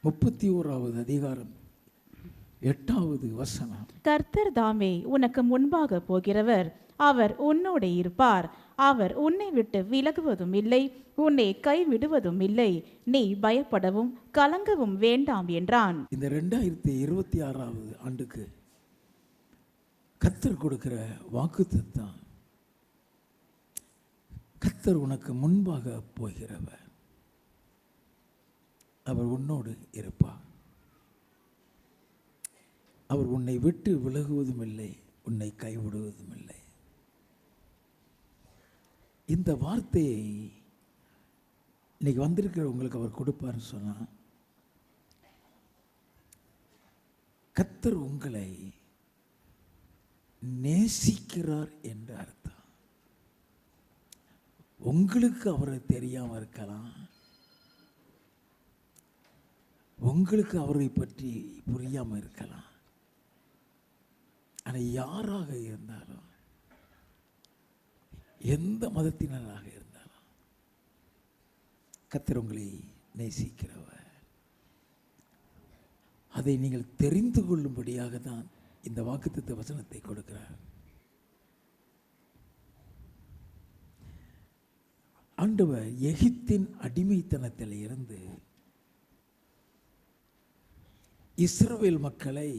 31வது அதிகாரம் 8வது வசனம். கர்த்தர் தாமே உனக்கு முன்பாக போகிறவர், அவர் உன்னோடு இருப்பார், அவர் உன்னை விட்டு விலகுவதும் இல்லை, உன்னை கைவிடுவதும் இல்லை, நீ பயப்படவும் கலங்கவும் வேண்டாம் என்றான். இந்த 2026வது ஆண்டுக்கு கர்த்தர் கொடுக்கிற வாக்குத்தத்தம், கர்த்தர் உனக்கு முன்பாக போகிறவர், அவர் உன்னோடு இருப்பார், அவர் உன்னை விட்டு விலகுவதும் இல்லை, உன்னை கைவிடுவதும் இல்லை. இந்த வார்த்தையை இன்னைக்கு வந்திருக்கிறவங்களுக்கு அவர் கொடுப்பார்னு சொன்னால், கர்த்தர் உங்களை நேசிக்கிறார் என்று அர்த்தம். உங்களுக்கு அவரை தெரியாமல் இருக்கலாம், உங்களுக்கு அவரை பற்றி புரியாமல் இருக்கலாம். ஆனால் யாராக இருந்தாலும், எந்த மதத்தினராக இருந்தாலும், கர்த்தர் உங்களை நேசிக்கிறவர். அதை நீங்கள் தெரிந்து கொள்ளும்படியாக தான் இந்த வாக்குத்தத்த வசனத்தை கொடுக்கிறார். ஆண்டவர் எகிப்தின் அடிமைத்தனத்தில் இருந்து இஸ்ரவேல் மக்களை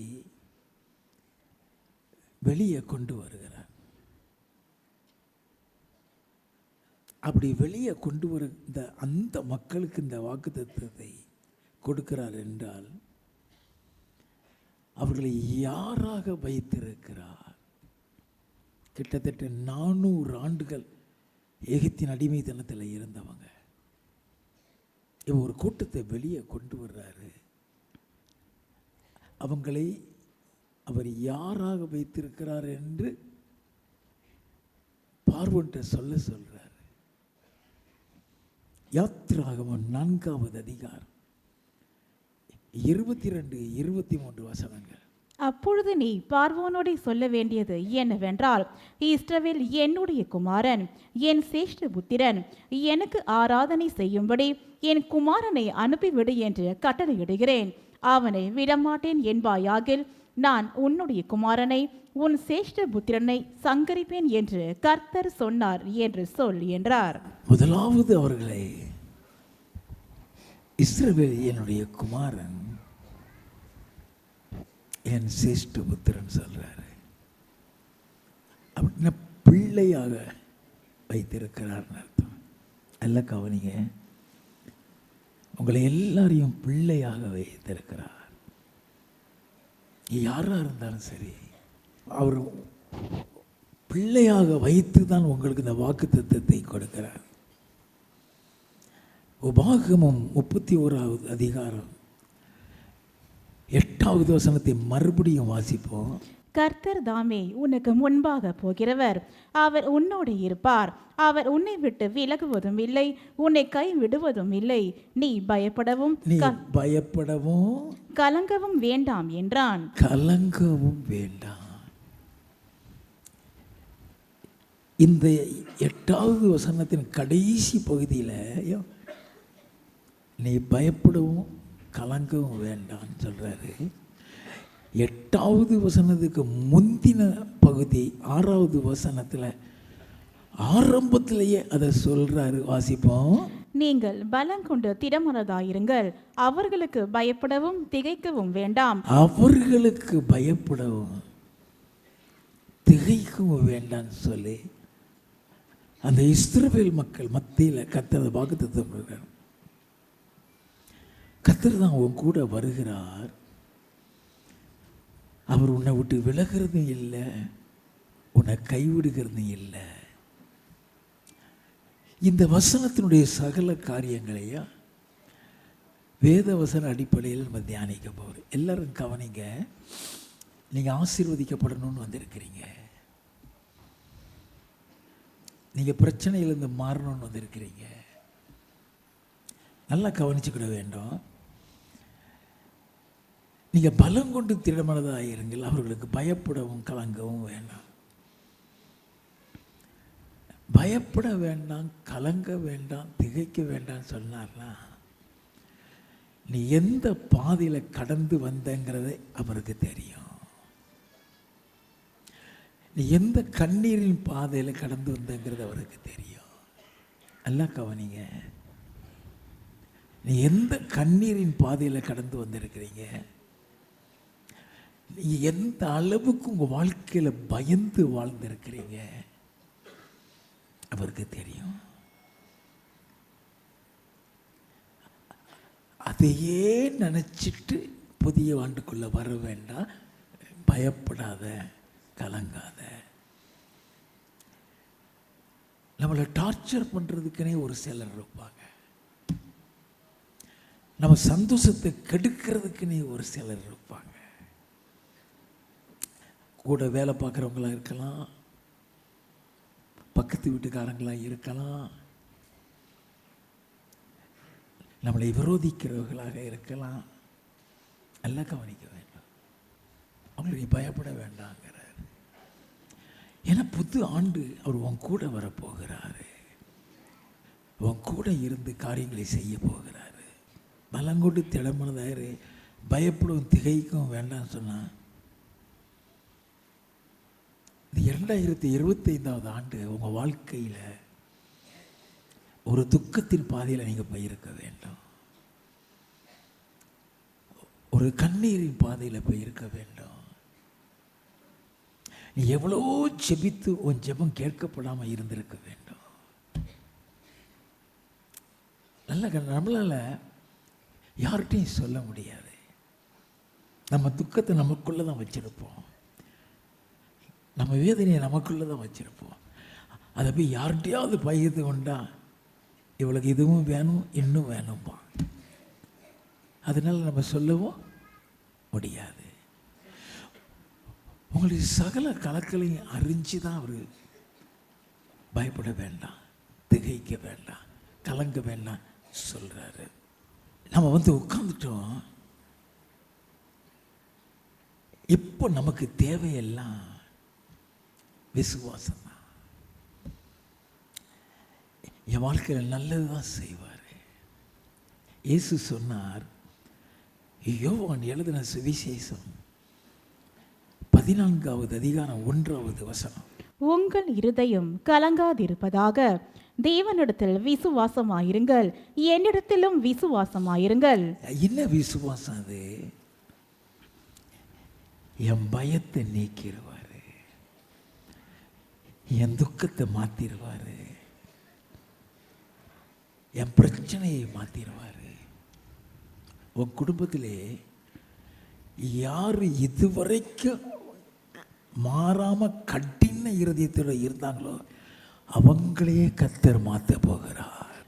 வெளியே கொண்டு வருகிறார். அப்படி வெளியே கொண்டு வர அந்த மக்களுக்கு இந்த வாக்குத்தத்தத்தை கொடுக்கிறார் என்றால், அவர்களை யாராக வைத்திருக்கிறார்? கிட்டத்தட்ட 400 ஆண்டுகள் எகிப்தின் அடிமைத்தனத்தில் இருந்தவங்க. ஒரு கூட்டத்தை வெளியே கொண்டு வர்றாரு. அவங்களை அவர் யாராக வைத்திருக்கிறார் என்று பார்வோன்ட்ட சொல்றார். யாத்திராகமம் 4வது அதிகாரம் 22, 23 வசனங்கள். அப்பொழுது நீ பார்வோனோட சொல்ல வேண்டியது என்னவென்றால், இஸ்ரவேல் என்னுடைய குமாரன், என் சேஷ்ட புத்திரன், எனக்கு ஆராதனை செய்யும்படி என் குமாரனை அனுப்பிவிடு என்று கட்டளையிடுகிறேன். அவனை விடமாட்டேன் என்பாயாகில், நான் உன்னுடைய குமாரனை உன் சேஷ்ட புத்திரனை சங்கரிப்பேன் என்று கர்த்தர் சொன்னார் என்று சொல் என்றார். முதலாவது அவர்களை இஸ்ரவேல் என்னுடைய குமாரன், என் சேஷ்ட புத்திரன் சொல்றாரு. அப்படின்னா பிள்ளையாக வைத்திருக்கிறார் அர்த்தம். நல்ல கவனிங்க, உங்களை எல்லாரையும் பிள்ளையாக வைத்திருக்கிறார். யாரா இருந்தாலும் சரி, அவர் பிள்ளையாக வைத்து தான் உங்களுக்கு இந்த வாக்குத்தத்தத்தை கொடுக்கிறார். உபாகமம் 31வது அதிகாரம் 8வது வசனத்தை மறுபடியும் வாசிப்போம். கர்த்தர் தாமே உனக்கு முன்பாக போகிறவர், அவர் உன்னோடு இருப்பார், அவர் உன்னை விட்டு விலகுவதும் இல்லை, உன்னை கைவிடுவதும் இல்லை, நீ பயப்படவும் கலங்கவும் வேண்டாம் என்றான். கலங்கவும் வேண்டாம். இந்த 8வது வசனத்தின் கடைசி பகுதியில் நீ பயப்படவும் கலங்கவும் வேண்டாம்னு சொல்றாரு. 8வது வசனத்துக்கு முந்தின பகுதி 6வது வசனத்தில் ஆரம்பத்திலேயே அதை சொல்றாரு. வாசிப்போம். நீங்கள் பலம் கொண்டு திடமனதாயிருங்கள், அவர்களுக்கு பயப்படவும் திகைக்கவும் வேண்டாம். அவர்களுக்கு பயப்படவும் திகைக்கவும் வேண்டாம் சொல்லி அந்த இஸ்ரவேல் மக்கள் மத்தியில் கர்த்தர் வாக்குத்தத்தம் கொடுக்கிறார். கர்த்தர் தான் உன் கூட வருகிறார், அவர் உன்னை விட்டு விலகிறதும் இல்லை, உன்னை கைவிடுகிறதும் இல்லை. இந்த வசனத்தினுடைய சகல காரியங்களையும் வேத வசன அடிப்படையில் நம்ம தியானிக்க போகிறோம். எல்லாரும் கவனிங்க, நீங்கள் ஆசீர்வதிக்கப்படணும்னு வந்திருக்கிறீங்க, நீங்கள் பிரச்சனையிலிருந்து மாறணும்னு வந்திருக்கிறீங்க. நல்லா கவனிச்சுக்கிட வேண்டும். நீங்கள் பலம் கொண்டு திடமனதாக இருங்கள், அவர்களுக்கு பயப்படவும் கலங்கவும் வேண்டாம். பயப்பட வேண்டாம், கலங்க வேண்டாம், திகைக்க வேண்டாம் சொன்னார்னா, நீ எந்த பாதையில் கடந்து வந்தங்கிறதை அவருக்கு தெரியும். நீ எந்த கண்ணீரின் பாதையில் கடந்து வந்தங்கிறது அவருக்கு தெரியும். நல்லா கவனிங்க. நீ எந்த கண்ணீரின் பாதையில் கடந்து வந்திருக்கிறீங்க, நீ எந்த அளவுக்கு உங்கள் வாழ்க்கையில் பயந்து வாழ்ந்திருக்கிறீங்க அவருக்கு தெரியும். அதையே நினச்சிட்டு புதிய ஆண்டுக்குள்ளே வர வேண்டாம். பயப்படாத, கலங்காத. நம்மளை டார்ச்சர் பண்ணுறதுக்குனே ஒரு சிலர் இருப்பாங்க. நம்ம சந்தோஷத்தை கெடுக்கிறதுக்குனே ஒரு சிலர் இருப்பாங்க. கூட வேலை பார்க்குறவங்களாக இருக்கலாம், பக்கத்து வீட்டுக்காரங்களாக இருக்கலாம், நம்மளை விரோதிக்கிறவர்களாக இருக்கலாம். நல்லா கவனிக்க வேண்டும். அவங்களுக்கு பயப்பட வேண்டாங்கிறார். ஏன்னா புது ஆண்டு அவர் உன் கூட வரப்போகிறாரு. உன் கூட இருந்து காரியங்களை செய்ய போகிறாரு. பலங்கொண்டு திடமனதாயிரு. பயப்படும் திகைக்கும் வேண்டாம்னு சொன்னால் இந்த 2025ஆவது ஆண்டு உங்கள் வாழ்க்கையில் ஒரு துக்கத்தின் பாதையில் நீங்கள் போயிருக்க வேண்டும். ஒரு கண்ணீரின் பாதையில் போயிருக்க வேண்டும். நீ எவ்வளோ ஜெபித்து உன் ஜெபம் கேட்கப்படாமல் இருந்திருக்க வேண்டும். நல்ல நம்மளால் யார்கிட்டையும் சொல்ல முடியாது. நம்ம துக்கத்தை நமக்குள்ளே தான் வச்சுருப்போம். நம்ம வேதனையை நமக்குள்ளே தான் வச்சுருப்போம். அதை போய் யார்கிட்டையாவது பகிர்ந்து கொண்டா இவளுக்கு இதுவும் வேணும் இன்னும் வேணும்பா. அதனால் நம்ம சொல்லவும் முடியாது. உங்களுடைய சகல கலக்களையும் அறிஞ்சு தான் அவர் பயப்பட வேண்டாம், திகைக்க வேண்டாம், கலங்க வேண்டாம் சொல்கிறாரு. நம்ம உட்காந்துட்டோம். இப்போ நமக்கு தேவையெல்லாம் விசுவாசம் தான். என் வாழ்க்கையில் நல்லது தான் செய்வார். இயேசு சொன்னார், யோவான் எழுதின சுவிசேஷம் 14வது அதிகாரம் 1வது வசனம், உங்கள் இருதயம் கலங்காதிருப்பதாக தேவனிடத்தில் விசுவாசமாயிருங்கள், என்னிடத்திலும் விசுவாசமாயிருங்கள். என்ன விசுவாசம் அது? என் பயத்தை நீக்கிடுவாரு, என் துக்கத்தை மாத்திடுவாரு, என் பிரச்சனையை மாத்திடுவாரு. உன் குடும்பத்திலே யார் இதுவரைக்கும் மாறாம கடின இருதயத்தோடு இருந்தாங்களோ அவங்களையே கர்த்தர் மாற்ற போகிறார்.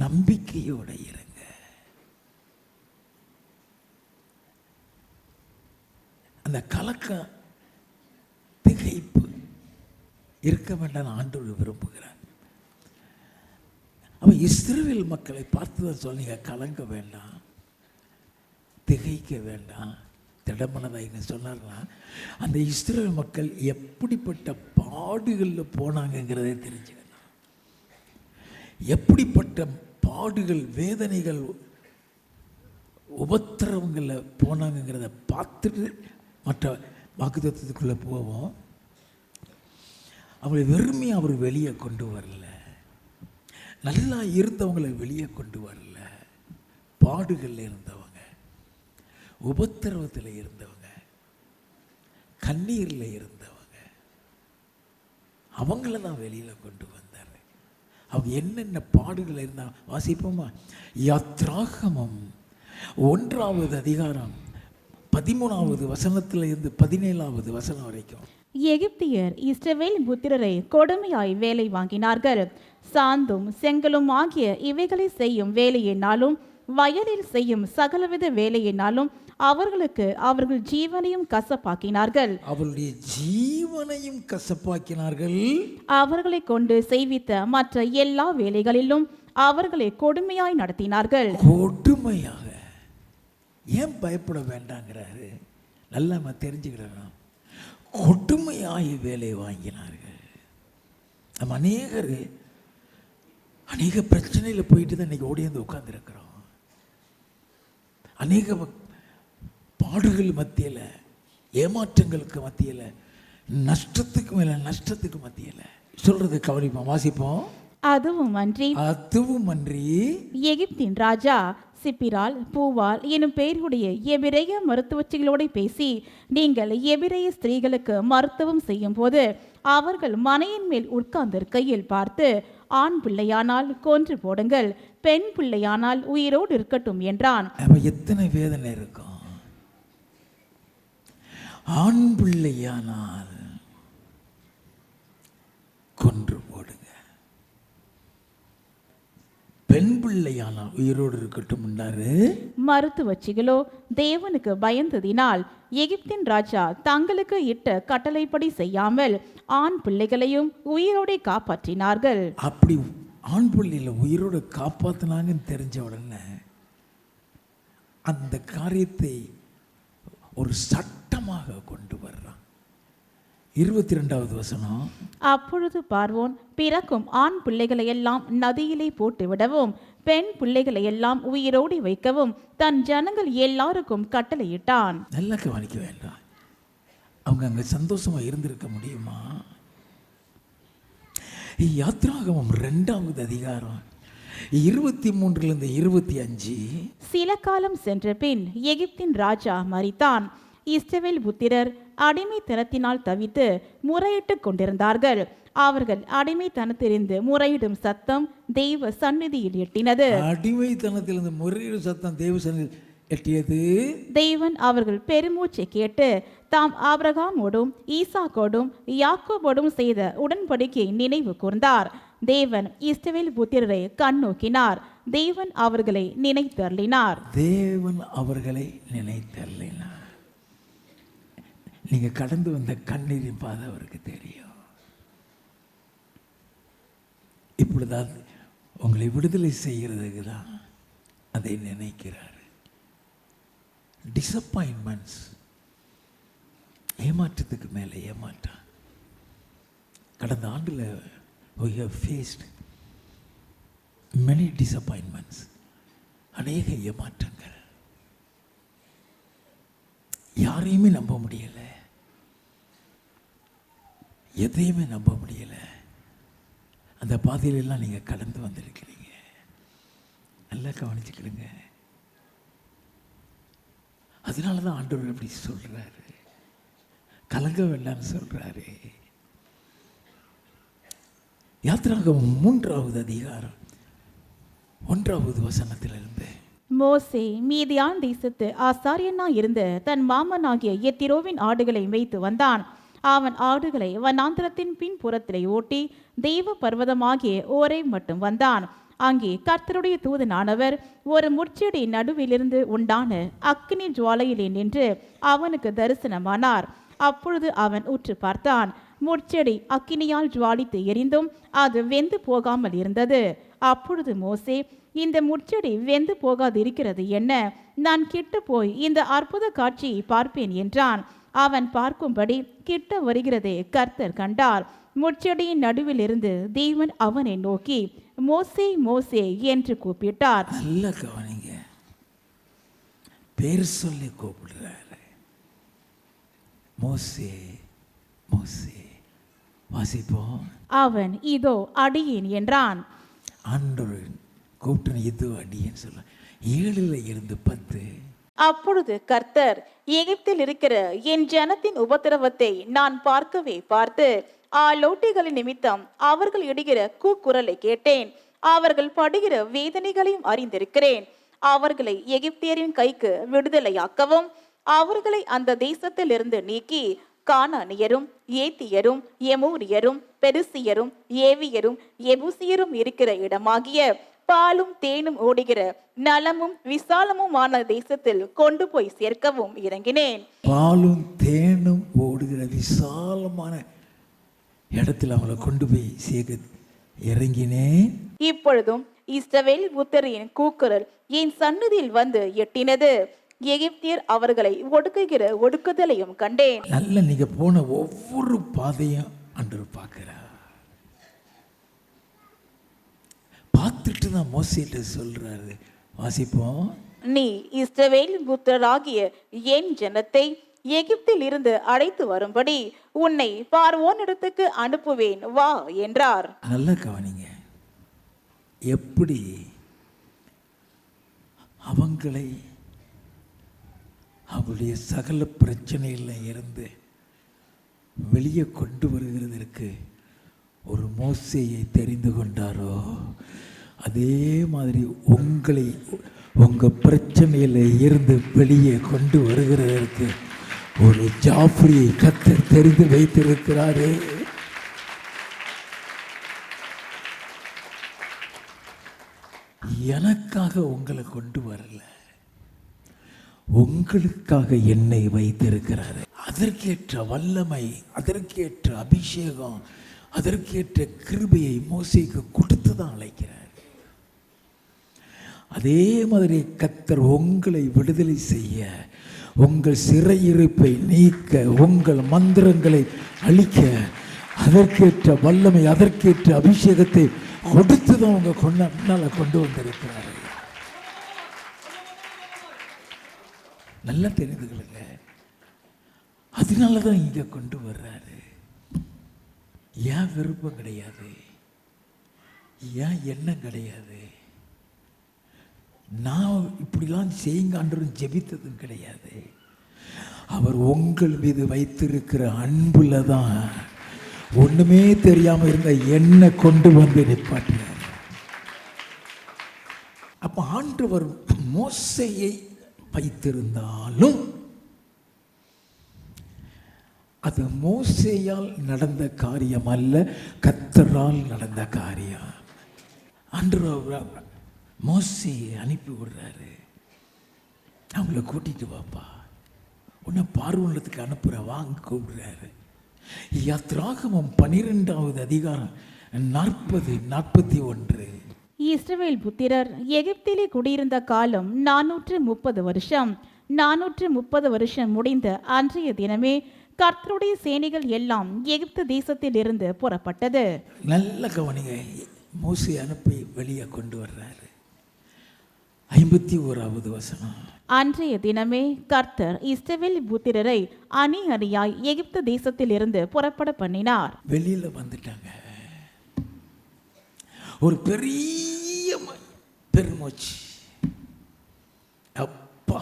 நம்பிக்கையோட இருங்க. அந்த கலக்க திகைப்பு இருக்க வேண்டாம் ஆண்டவர் விரும்புகிறார். அவன் இஸ்ரவேல் மக்களை பார்த்து தான் சொன்னீங்க, கலங்க வேண்டாம், திகைக்க வேண்டாம், திடமனதாயின்னு சொன்னார்னா அந்த இஸ்ரவேல் மக்கள் எப்படிப்பட்ட பாடுகளில் போனாங்கங்கிறதே தெரிஞ்சுக்கணும். எப்படிப்பட்ட பாடுகள், வேதனைகள், உபத்திரவங்களில் போனாங்கங்கிறத பார்த்துட்டு மற்ற வாக்குத்தத்தத்துக்குள்ளே போவோம். அவளை வெறுமையாக அவர் வெளியே கொண்டு வரல, நல்லா இருந்தவங்களை வெளியே கொண்டு வரல. பாடுகளில் இருந்தவங்க, உபத்திரவத்தில் இருந்தவங்க, கண்ணீரில் இருந்தவங்க, அவங்கள தான் வெளியில் கொண்டு வந்தார். அவங்க என்னென்ன பாடுகள் இருந்தாங்க வாசிப்போமா? யாத்ராகமம் 1வது அதிகாரம் 13வது வசனத்தில் இருந்து 17வது வசனம் வரைக்கும். எகிப்தியர் இஸ்ரவேல் புத்திரரை கொடுமையாய் வேலை வாங்கினார்கள். சாந்தும் செங்கலும் ஆகிய இவைகளை செய்யும் வேலையினாலும் வயலில் செய்யும் சகலவித வேலையினாலும் அவர்களுக்கு அவர்கள் ஜீவனையும் கசப்பாக்கினார்கள். அவருடைய ஜீவனையும் கசப்பாக்கினார்கள். அவர்களை கொண்டு செய்வித்த மற்ற எல்லா வேலைகளிலும் அவர்களை கொடுமையாய் நடத்தினார்கள். கொடுமையாக. ஏன் பயப்பட வேண்டாங்கிறாரு? நல்லா நம்ம தெரிஞ்சுக்கிறோம். கொடுமையாய் வேலை வாங்கினார்கள். நம்ம அநேக பிரச்சனையில் போயிட்டு தான் இன்னைக்கு ஓடி வந்து உட்கார்ந்துருக்கிறோம். அநேக பாடுகள் மத்தியில், ஏமாற்றங்களுக்கு மத்தியில், நஷ்டத்துக்கு மேலே நஷ்டத்துக்கு மத்தியில் சொல்றது கவனிப்போம், வாசிப்போம். அதுவும் அன்றி எகிப்தின் ராஜா சிப்பிரால் பூவால் எனும் பெயருடைய எபிரேய மருத்துவச்சிகளோடு பேசி, நீங்கள் எபிரேய ஸ்திரீகளுக்கு மருத்துவம் செய்யும் போது அவர்கள் மனையின் மேல் உட்கார்ந்திருக்கையில் பார்த்து, ஆண் பிள்ளையானால் கொன்று போடுங்கள், பெண் பிள்ளையானால் உயிரோடு இருக்கட்டும் என்றான். எத்தனை வேதனை இருக்கும்! ஆண் பிள்ளையானால் கொன்று போடுங்க, பெண் பிள்ளையானால் உயிரோடு இருக்கட்டும் என்றாரு. மருத்துவச்சிகளோ தேவனுக்கு பயந்ததினால் எகிப்தின் ராஜா தங்களுக்கு இட்ட கட்டளைப்படி செய்யாமல் ஆண் பிள்ளைகளையும் உயிரோடு காப்பாற்றினார்கள். அப்படி ஆண் பிள்ளைகளை உயிரோடு காப்பாற்றினாங்கன்னு தெரிஞ்ச உடனே அந்த காரியத்தை ஒரு சட்டமாக கொண்டு வர்றான். 22வது வசனம். அப்பொழுது பார்வோன் பிறக்கும் ஆண் பிள்ளைகளை எல்லாம் நதியிலே போட்டு விடவும், பெண் பிள்ளைகளை எல்லாம் உயிரோடு வைக்கவும் தன் ஜனங்கள் எல்லாருக்கும் கட்டளையிட்டான். நல்லா கவனிக்க வேண்டாம், அவங்க அங்க சந்தோஷமா இருந்திருக்க முடியுமா? யாத்ராகமம் 2வது அதிகாரம் 23 25. சில காலம் சென்ற பின் எகிப்தின் ராஜா மரித்தான். இஸ்ரவேல் புத்திரர் அடிமைத்தனத்தினால் தவித்து முறையிட்டு கொண்டிருந்தார்கள். அவர்கள் அடிமைத்தனத்திலிருந்து முறையிடும் சத்தம் தெய்வ சந்நிதியில் எட்டினது. அடிமைத்தனத்திலிருந்து முறையிடும் சத்தம் தெய்வ சந்நிதியில் எட்டியது. தேவன் அவர்கள் பெருமூச்சை கேட்டு தாம் ஆபிரகாமோடும் ஈசாக்கோடும் யாக்கோபோடும் செய்த உடன்படிக்கையை நினைவு கூர்ந்தார். தேவன் இஸ்ரவேல் புத்திரரை கண்ணோக்கினார். தேவன் அவர்களை நினைத்தருளினார். நீங்க கடந்து வந்த கண்ணீரின் பாதை அவருக்கு தெரியும். இப்பொழுதான் உங்களை விடுதலை செய்கிறதுக்கு தான் அதை நினைக்கிறார். டிசப்பாயின்மெண்ட்ஸ், ஏமாற்றத்துக்கு மேலே ஏமாற்றம். கடந்த ஆண்டில் we have faced many disappointments, அநேக ஏமாற்றங்கள். யாரையுமே நம்ப முடியல, எதையுமே நம்ப முடியல. அந்த பாதையிலெல்லாம் நீங்கள் கடந்து வந்திருக்கிறீங்க. நல்லா கவனிச்சுக்கிடுங்க. அதனால தான் ஆண்டவர் எப்படி சொல்றாரு, கலங்க வேண்டாம்னு சொல்றாரு. யாத்திராகமம் 3வது அதிகாரம் 1வது வசனத்திலிருந்து. மோசே மீதியான் தேசத்து ஆசாரியனா இருந்து தன் மாமனாகிய எத்திரோவின் ஆடுகளை மேய்த்து வந்தான். அவன் ஆடுகளை வனாந்திரத்தின் பின்புறத்திலே ஓட்டி தெய்வ பர்வதமாகிய ஓரே மட்டும் வந்தான். அங்கே கர்த்தருடைய தூதனானவர் ஒரு முட்செடி நடுவிலிருந்து உண்டான அக்கினி ஜுவாலையிலே நின்று அவனுக்கு தரிசனமானார். அப்பொழுது அவன் உற்று பார்த்தான். முட்செடி அக்கினியால் ஜுவாலித்து எரிந்தும் அது வெந்து போகாமல் இருந்தது. அப்பொழுது மோசே, இந்த முட்செடி வெந்து போகாதிருக்கிறது என்ன? நான் கிட்ட போய் இந்த அற்புத காட்சியை பார்ப்பேன் என்றான். அவன் பார்க்கும்படி கிட்ட வருகிறதை கர்த்தர் கண்டார். முட்செடியின் நடுவில் இருந்து தேவன் அவனை நோக்கி, மோசே மோசே என்று கூப்பிட்டார். நல்ல கவனிங்க, பேர் சொல்லி கூப்பிடுறாரு. மோசே மோசே. வாசிப்போம். அவன் இதோ அடியேன் என்றான். ஆண்டவர் கூப்பிட்டு இதோ அடியேன்னு சொல்ல. 7-10. அப்பொழுது கர்த்தர், எகிப்தில் இருக்கிற என் ஜனத்தின் உபத்திரவத்தை நான் பார்க்கவே பார்த்து ஆலோட்டிகளின் நிமித்தம் அவர்கள் இடுகிற கூக்குரலை கேட்டேன். அவர்கள் படுகிற வேதனைகளையும் அறிந்திருக்கிறேன். அவர்களை எகிப்தியரின் கைக்கு விடுதலையாக்கவும் அவர்களை அந்த தேசத்தில் இருந்து நீக்கி கானானியரும் ஏத்தியரும் எமூரியரும் பெருசியரும் ஏவியரும் எபூசியரும் இருக்கிற இடமாகிய பாலும் தேனும் ஓடுகிற நலமும் விசாலமுமான தேசத்தில் கொண்டு போய் சேர்க்கவும் இறங்கினேன். பாலும் தேனும் ஓடுகிற விசாலமான இடத்தில் அவங்களை கொண்டு போய் சேர்க்க இறங்கினேன். இப்பொழுதும் இஸ்ரவேல் புத்திரரின் கூக்குரல் என் சந்நிதியில் வந்து எட்டினது. எகிப்தியர் அவர்களை ஒடுக்குகிற ஒடுக்குதலையும் கண்டேன். நல்ல நீங்க போன ஒவ்வொரு பாதையும் ஆண்டவர் பார்க்கிறார். பார்த்துட்டு தான் மோசேட்ட சொல்றாரு. வாசிப்போம். நீ இஸ்ரவேலின் புத்திரராகிய என் ஜனத்தை எகிப்தில் இருந்து அழைத்து வரும்படி உன்னை பார்வோனிடத்துக்கு அனுப்புவேன் வா என்றார். நல்லா கவனிங்க, எப்படி அவங்களை அவருடைய சகல பிரச்சனையில் இருந்து வெளியே கொண்டு வருகிறதற்கு ஒரு மோசேயை தெரிந்து கொண்டாரோ, அதே மாதிரி உங்களை உங்கள் பிரச்சனையில் இருந்து வெளியே கொண்டு வருகிறதற்கு ஒரு ஜாஃப்ரியை கர்த்தர் தெரிந்து வைத்திருக்கிறாரே. எனக்காக உங்களை கொண்டு வரல, உங்களுக்காக என்னை வைத்திருக்கிறாரு. அதற்கேற்ற வல்லமை, அதற்கேற்ற அபிஷேகம், அதற்கேற்ற கிருபையை மோசேக்கு கொடுத்து தான் அழைக்கிறார். அதே மாதிரி கர்த்தர் உங்களை விடுதலை செய்ய, உங்கள் சிறையிருப்பை நீக்க, உங்கள் மந்திரங்களை அழிக்க அதற்கேற்ற வல்லமை, அதற்கேற்ற அபிஷேகத்தை கொடுத்து தான் உங்க கொண்டு வந்திருக்கிறார். நல்லா தெரிந்து கொள்ளுங்க. அதனால தான் இங்க கொண்டு வர்றாரு. ஏன் விருப்பம் கிடையாது, ஏன் எண்ணம் கிடையாது, நான் இப்படிலாம் செய்யுங்காண்டரும் ஜெபித்ததும் கிடையாது. அவர் உங்கள் மீது வைத்திருக்கிற அன்புல தான் ஒண்ணுமே தெரியாம இருந்த என்ன கொண்டு வந்து நிப்பாட்டினார். அப்ப ஆண்டவர் மோசேயை வைத்திருந்தாலும் அது மோசேயால் நடந்த காரியம் அல்ல, கர்த்தரால் நடந்த காரியம். ஆண்டவர் மோசேயை அனுப்பி விடுறாரு. அவங்கள கூட்டிட்டு வாப்பா, உன்னை பார்வோனுக்கு அனுப்புற வாங்க கூப்பிடுறாரு. யாத்ராகமம் 12வது அதிகாரம் 40-41. இஸ்ரவேல் புத்திரர் எகிப்திலே குடியிருந்த காலம் 430 வருஷம். 430 வருஷம் முடிந்த அன்றைய தினமே கர்த்தருடைய சேனைகள் எல்லாம் எகிப்து தேசத்தில் இருந்து புறப்பட்டது. நல்ல கவனிங்க, மோசே அனுப்பி வெளியே கொண்டு வர்றாரு. 51வது வசனம். அன்றைய தினமே கர்த்தர் இஸ்ரவேல் புத்திரரை அணி அணியாய் எகிப்து தேசத்தில் இருந்து புறப்பட பண்ணினார். வெளியில வந்துட்டாங்க. ஒரு பெரிய பெருமூச்சு, அப்பா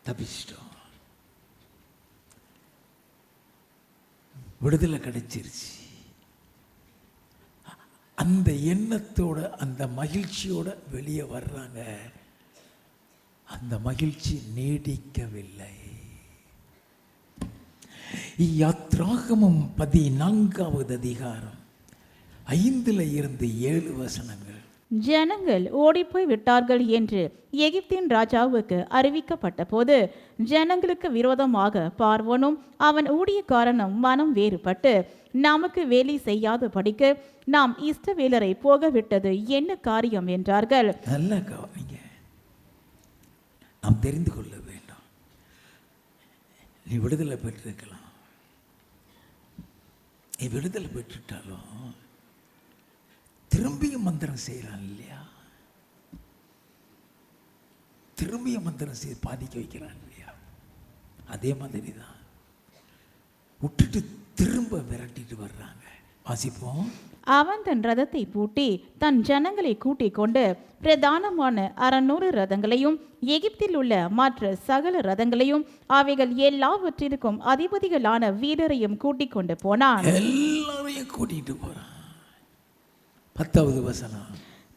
தப்பிச்சிட்டோம், விடுதலை கிடைச்சிருச்சு. அந்த எண்ணத்தோட, அந்த மகிழ்ச்சியோட வெளியே வர்றாங்க. அந்த மகிழ்ச்சி நீடிக்கவில்லை. யாத்ராகமம் 14வது அதிகாரம் 5-7 வசனங்கள். ஜனங்கள் ஓடிப்போய் விட்டார்கள் என்று எகிப்தின் ராஜாவுக்கு அறிவிக்கப்பட்ட போது ஜனங்களுக்கு விரோதமாக பார்வோனும் அவன் ஊழியக்காரனும் மனம் வேறுபட்டு, நமக்கு வேலை செய்யாத படிக்க நாம் இஸ்ரவேலரை போக விட்டது என்ன காரியம் என்றார்கள். நல்ல கவனிங்க, நாம் தெரிந்து கொள்ள வேண்டும். நீ விடுதலை பெற்றிருக்கலாம், நீ விடுதலை பெற்றுட்டாலும் திரும்பியும் மந்திரம் செய்யறான் இல்லையா, திரும்பியும் மந்திரம் செய்ய பாதிக்க வைக்கிறான் இல்லையா, அதே மாதிரி தான் விட்டுட்டு திரும்ப விரட்டிட்டு வர்றாங்க. வாசிப்போம். அவன் தன் ரதத்தை பூட்டி தன் ஜனங்களை கூட்டிக் கொண்டு பிரதானமான 600 ரதங்களையும் எகிப்தில் உள்ள மற்ற சகல ரதங்களையும் அவைகள் எல்லாவற்றிற்கும் அதிபதிகளான வீரரையும் கூட்டிக் கொண்டு போனான். எல்லாரையும் கூட்டிட்டு போறான். 10வது வசனம்.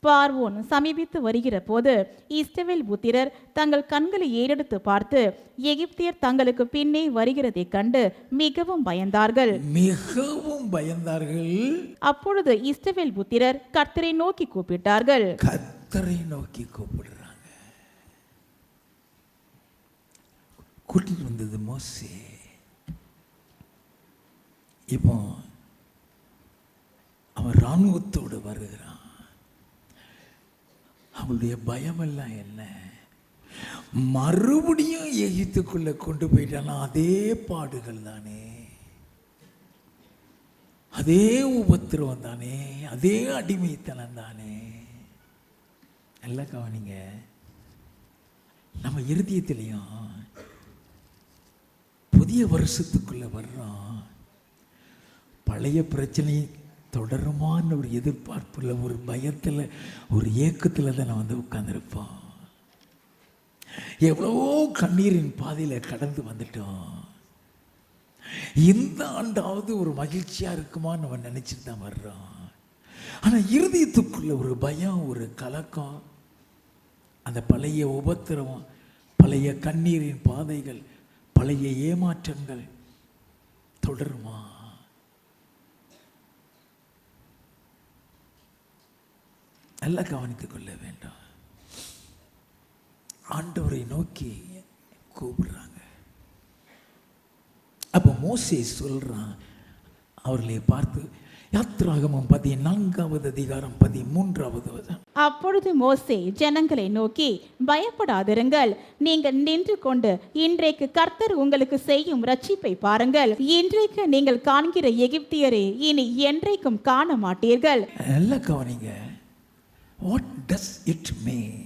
பார்வோன் சமீபித்து வருகிற போது இஸ்ரவேல் புத்திரர் தங்கள் கண்களை ஏறெடுத்து பார்த்து எகிப்தியர் தங்களுக்கு பின்னே வருகிறதை கண்டு மிகவும் பயந்தார்கள். அப்பொழுது இஸ்ரவேல் புத்திரர் கர்த்தரை நோக்கி கூப்பிட்டார்கள். கர்த்தரை நோக்கி கூப்பிடுறாங்க. கூட்டிட்டு வந்தது மோசே. இப்போ அவன் இராணுவத்தோடு வருகிறான். அவளுடைய பயமெல்லாம் என்ன, மறுபடியும் எகிப்துக்குள்ள கொண்டு போயிட்டானா அதே பாடுகள் தானே, அதே உபத்திரவம் தானே, அதே அடிமைத்தனம் தானே. நல்லா கவனிங்க, நம்ம இருதயத்திலையும் புதிய வருஷத்துக்குள்ள வர்றோம், பழைய பிரச்சனை தொடருமான்னு ஒரு எதிர்பார்ப்புல, ஒரு பயத்தில், ஒரு ஏக்கத்தில் தான் நான் உட்கார்ந்துருப்போம். எவ்வளவோ கண்ணீரின் பாதையில் கடந்து வந்துட்டோம். இந்த ஆண்டாவது ஒரு மகிழ்ச்சியா இருக்குமா நம்ம நினைச்சிட்டு தான் வர்றோம். ஆனா இருதயத்துக்குள்ள ஒரு பயம், ஒரு கலக்கம், அந்த பழைய உபத்திரவம், பழைய கண்ணீரின் பாதைகள், பழைய ஏமாற்றங்கள் தொடருமா? நல்லா கவனித்துக் கொள்ள வேண்டும். ஆண்டவரை நோக்கி கூப்பிடுறாங்க. அப்போ மோசே சொல்றான் அவர்களை பார்த்து, யாத்திராகமம் 14வது அதிகாரம் 13வது வசனம். அப்பொழுது மோசே ஜனங்களை நோக்கி, பயப்படாதிருங்கள், நீங்கள் நின்று கொண்டு இன்றைக்கு கர்த்தர் உங்களுக்கு செய்யும் ரட்சிப்பை பாருங்கள். இன்றைக்கு நீங்கள் காண்கிற எகிப்தியரை இனி என்றைக்கும் காண மாட்டீர்கள். நல்லா கவனிங்க. What does it mean?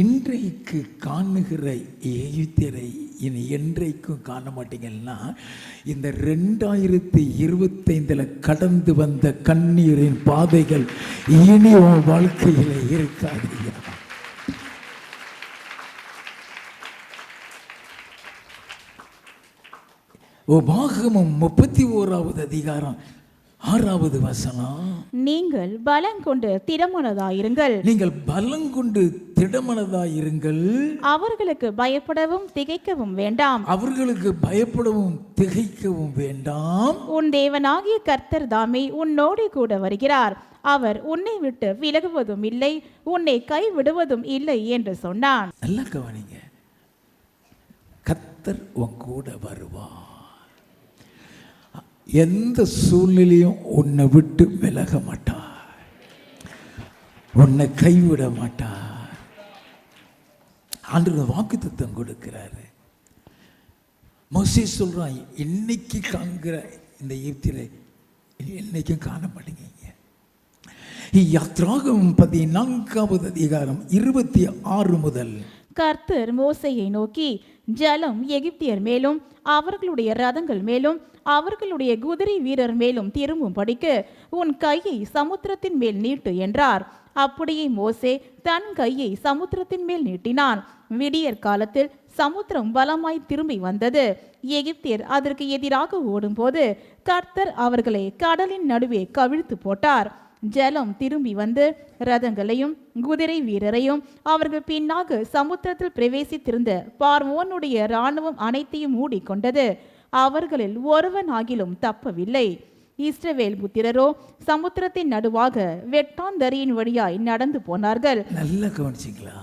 இன்றைக்கு காணுகிற எகிப்தியரை இனி என்றைக்கும் காண மாட்டீங்கன்னா, இந்த 2025 கடந்து வந்த கண்ணீரின் பாதைகள் இனி உன் வாழ்க்கையில் இருக்காது. உபாகமம் 31வது அதிகாரம் 6வது வசனம். நீங்கள் பலங்கொண்டு திடமனதாயிருங்கள். நீங்கள் பலங்கொண்டு திடமனதாயிருங்கள். அவர்களுக்கு பயப்படவும் திகைக்கவும் வேண்டாம். அவர்களுக்கு பயப்படவும் திகைக்கவும் வேண்டாம். உன் தேவனாகிய கர்த்தர் தாமே உன்னோடு கூட வருகிறார். அவர் உன்னை விட்டு விலகுவதும் இல்லை, உன்னை கைவிடுவதும் இல்லை என்று சொன்னான். நல்லா கவனிங்க. கர்த்தர் உன் கூட வருவார். எந்த சூழ்நிலையும் உன்னை விட்டு விலக மாட்டார், உன்னை கைவிட மாட்டார். ஆண்டவர் வாக்குத்தத்தம் கொடுக்கிறாரு. மோசே சொல்றான், இன்னைக்கு காண்கிற இந்த எகிப்தியரை என்னைக்கும் காண மாட்டீங்க. யாத்திராகமம் 14வது அதிகாரம் 26 முதல். கர்த்தர் மோசேயை நோக்கி, ஜலம் எகிப்தியர் மேலும் அவர்களுடைய ரதங்கள் மேலும் அவர்களுடைய குதிரை வீரர் மேலும் திரும்பும்படிக்கு உன் கையை சமுத்திரத்தின் மேல் நீட்டு என்றார். அப்படியே மோசே தன் கையை சமுத்திரத்தின் மேல் நீட்டினான். விடியற் காலத்தில் சமுத்திரம் பலமாய் திரும்பி வந்தது. எகிப்தியர் அதற்கு எதிராக ஓடும்போது கர்த்தர் அவர்களை கடலின் நடுவே கவிழ்த்து போட்டார். ஜலம் திரும்பி வந்து ரதங்களையும் குதிரை வீரரையும் அவர்கள் பின்னாக சமுத்திரத்தில் பிரவேசித்திருந்த பார்வோனுடைய இராணுவம் அனைத்தையும் மூடிக்கொண்டது. அவர்களில் ஒருவன் ஆகிலும் தப்பவில்லை. இஸ்ரவேல் புத்திரரோ சமுத்திரத்தின் நடுவாக வெட்டாந்தரியின் வழியாய் நடந்து போனார்கள். நல்லா கவனிச்சிங்களா?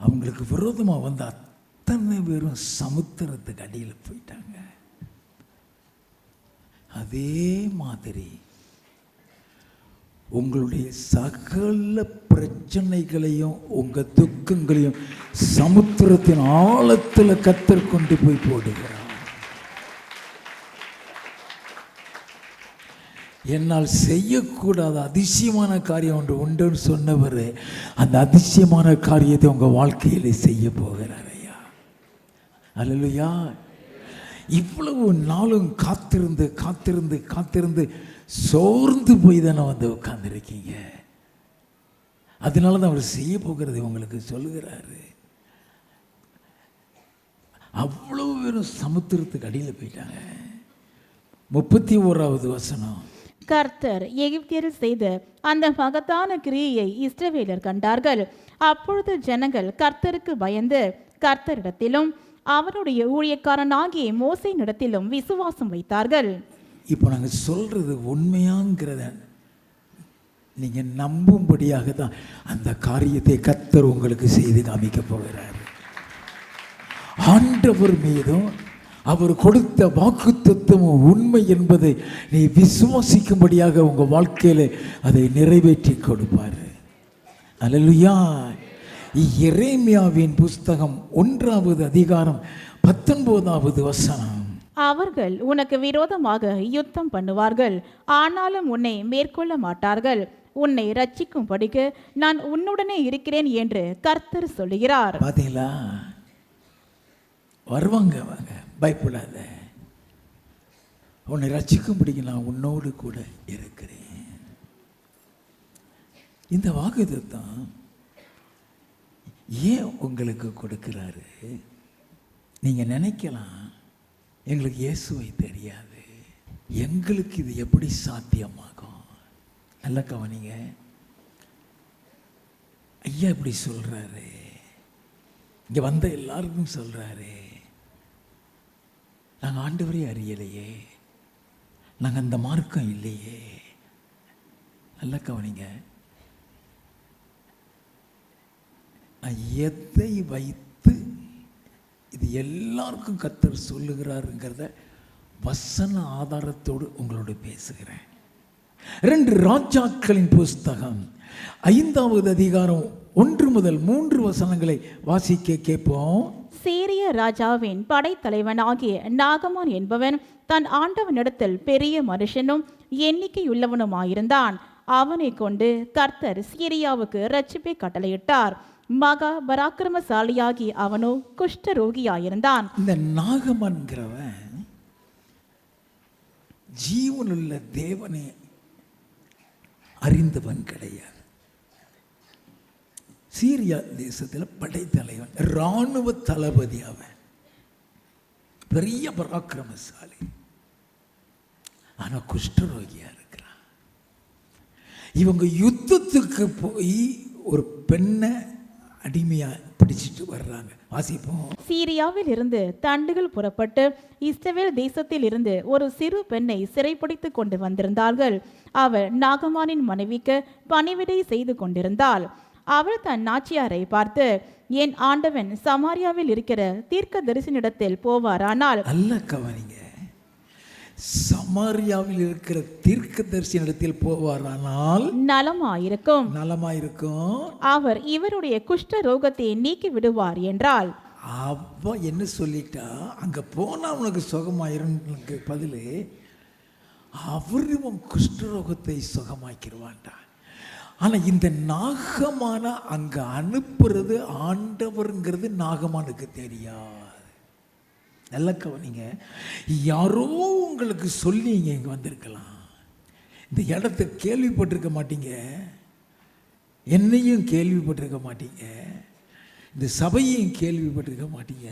அவங்களுக்கு விரோதமா வந்த அத்தனை பேரும் சமுத்திரத்துக்கு அடியில் போயிட்டாங்க. அதே மாதிரி உங்களுடைய சகல பிரச்சனைகளையும் உங்க துக்கங்களையும் சமுத்திரத்தின் ஆழத்துல கர்த்தர் கொண்டு போய் போடுகிறார். என்னால் செய்யக்கூடாத அதிசயமான காரியம் ஒன்று உண்டுன்னு சொன்னவர் அந்த அதிசயமான காரியத்தை உங்க வாழ்க்கையில செய்ய போகிறார் ஐயா. அல்லேலூயா. இவ்வளவு நாளும் காத்திருந்து காத்திருந்து காத்திருந்து சோர்ந்து போய் தானே உட்கார்ந்துருக்கீங்க. அதனால தான் அவர் செய்ய போகிறது உங்களுக்கு சொல்லுகிறாரு. அவ்வளவு பேரும் சமுத்திரத்துக்கு அடியில் போயிட்டாங்க. 31வது வசனம். கர்த்தர் எகிப்தியரில் செய்த அந்த மகத்தான கிரியையை இஸ்ரவேலர் கண்டார்கள். அப்பொழுது ஜனங்கள் கர்த்தருக்கு பயந்து கர்த்தரிடத்திலும் அவருடைய ஊழியக்காரனாகிய மோசேயினிடத்திலும் விசுவாசம் வைத்தார்கள். இப்போ நாங்கள் சொல்றது உண்மையாங்கிறத நீங்க நம்பும்படியாக தான் அந்த காரியத்தை கர்த்தர் உங்களுக்கு செய்து காமிக்க போகிறார். ஆண்டவர் மீதும் அவர் கொடுத்த வாக்குத்தத்தமும் உண்மை என்பதை நீ விசுவாசிக்கும்படியாக உங்க வாழ்க்கையில அதை நிறைவேற்றி கொடுப்பார். அல்லேலூயா. எரேமியாவின் புஸ்தகம் 1வது அதிகாரம் 19வது வசனம். அவர்கள் உனக்கு விரோதமாக யுத்தம் பண்ணுவார்கள், ஆனாலும் உன்னை மேற்கொள்ள மாட்டார்கள். உன்னை ரட்சிக்கும்படிக்கு நான் உன்னுடனே இருக்கிறேன் என்று கர்த்தர் சொல்லுகிறார். பாத்தீங்களா? வருவாங்க, வாங்க, பயப்படாத, உன்னை ரட்சிக்கும்படிக்கு நான் உன்னோடு கூட இருக்கிறேன். இந்த வாக்குத்தத்தம் ஏன் உங்களுக்கு கொடுக்கிறாரு? நீங்க நினைக்கலாம் எங்களுக்கு இயேசுவை தெரியாது, எங்களுக்கு இது எப்படி சாத்தியமாகும்? நல்ல கவனிங்க, ஐயா இப்படி சொல்றாரு, இங்க வந்த எல்லாருக்கும் சொல்றாரு, நாங்கள் ஆண்டவரே அறியலையே, நாங்கள் அந்த மார்க்கம் இல்லையே. நல்ல கவனிங்க, நான் எதை வைத்து இது எல்லாருக்கும் கர்த்தர் சொல்லுகிறாருங்கிறத வசன ஆதாரத்தோடு உங்களோடு பேசுகிறேன். 2 ராஜாக்களின் புஸ்தகம் 5வது அதிகாரம் 1 முதல் 3 வசனங்களை வாசிக்க கேட்போம். சீரிய ராஜாவின் படைத்தலைவனாகிய நாகமான் என்பவன் தன் ஆண்டவனிடத்தில் பெரிய மனுஷனும் எண்ணிக்கையுள்ளவனுமாயிருந்தான். அவனை கொண்டு கர்த்தர் சீரியாவுக்கு இரட்சிப்பை கட்டளையிட்டார். மகா பராக்கிரமசாலியாகி அவனோ குஷ்டரோகியாயிருந்தான். இந்த நாகமான்கிறவன் ஜீவனுள்ள தேவனை அறிந்தவன் கிடையாது. சீரியா தேசத்தில் படைத்தலைவன், இராணுவ தளபதி, அவன் பெரிய பராக்கிரமசாலி, ஆனா குஷ்டரோகியா இருக்கிறான். இவங்க யுத்தத்துக்கு போய் ஒரு பெண்ணை அடிமையா பிடிச்சிட்டு வர்றாங்க. வாசிப்போம். சீரியாவில் இருந்து தண்டுகள் புறப்பட்டு இஸ்ரவேல் தேசத்தில் இருந்து ஒரு சிறு பெண்ணை சிறைப்பிடித்து கொண்டு வந்திருந்தார்கள். அவள் நாகமானின் மனைவிக்கு பணிவிடை செய்து கொண்டிருந்தாள். அவள் தன் நாச்சியாரை பார்த்து, என் ஆண்டவன் சமாரியாவில் இருக்கிற தீர்க்க தரிசனிடத்தில் போவாரானால். நல்ல கவனிங்க, சமாரியாவில் இருக்கிற தீர்க்க தரிசனிடத்தில் போவாரானால் நலமாயிருக்கும், நலமாயிருக்கும், அவர் இவருடைய குஷ்ட ரோகத்தை நீக்கி விடுவார் என்றாள். அவ என்ன சொல்லிட்டா, அங்க போனா உனக்கு சுகமாயிருன்னு பதிலு அவரு உன் குஷ்டரோகத்தை சுகமாக்கிடுவான்டா. ஆனா இந்த நாகமான அங்க அனுப்புறது ஆண்டவருங்கிறது நாகமானுக்கு தெரியாது. நல்ல கவனிங்க, யாரோ உங்களுக்கு சொல்லி இங்க வந்திருக்கலாம், இந்த இடத்தை கேள்விப்பட்டிருக்க மாட்டீங்க, என்னையும் கேள்விப்பட்டிருக்க மாட்டீங்க, இந்த சபையையும் கேள்விப்பட்டிருக்க மாட்டீங்க.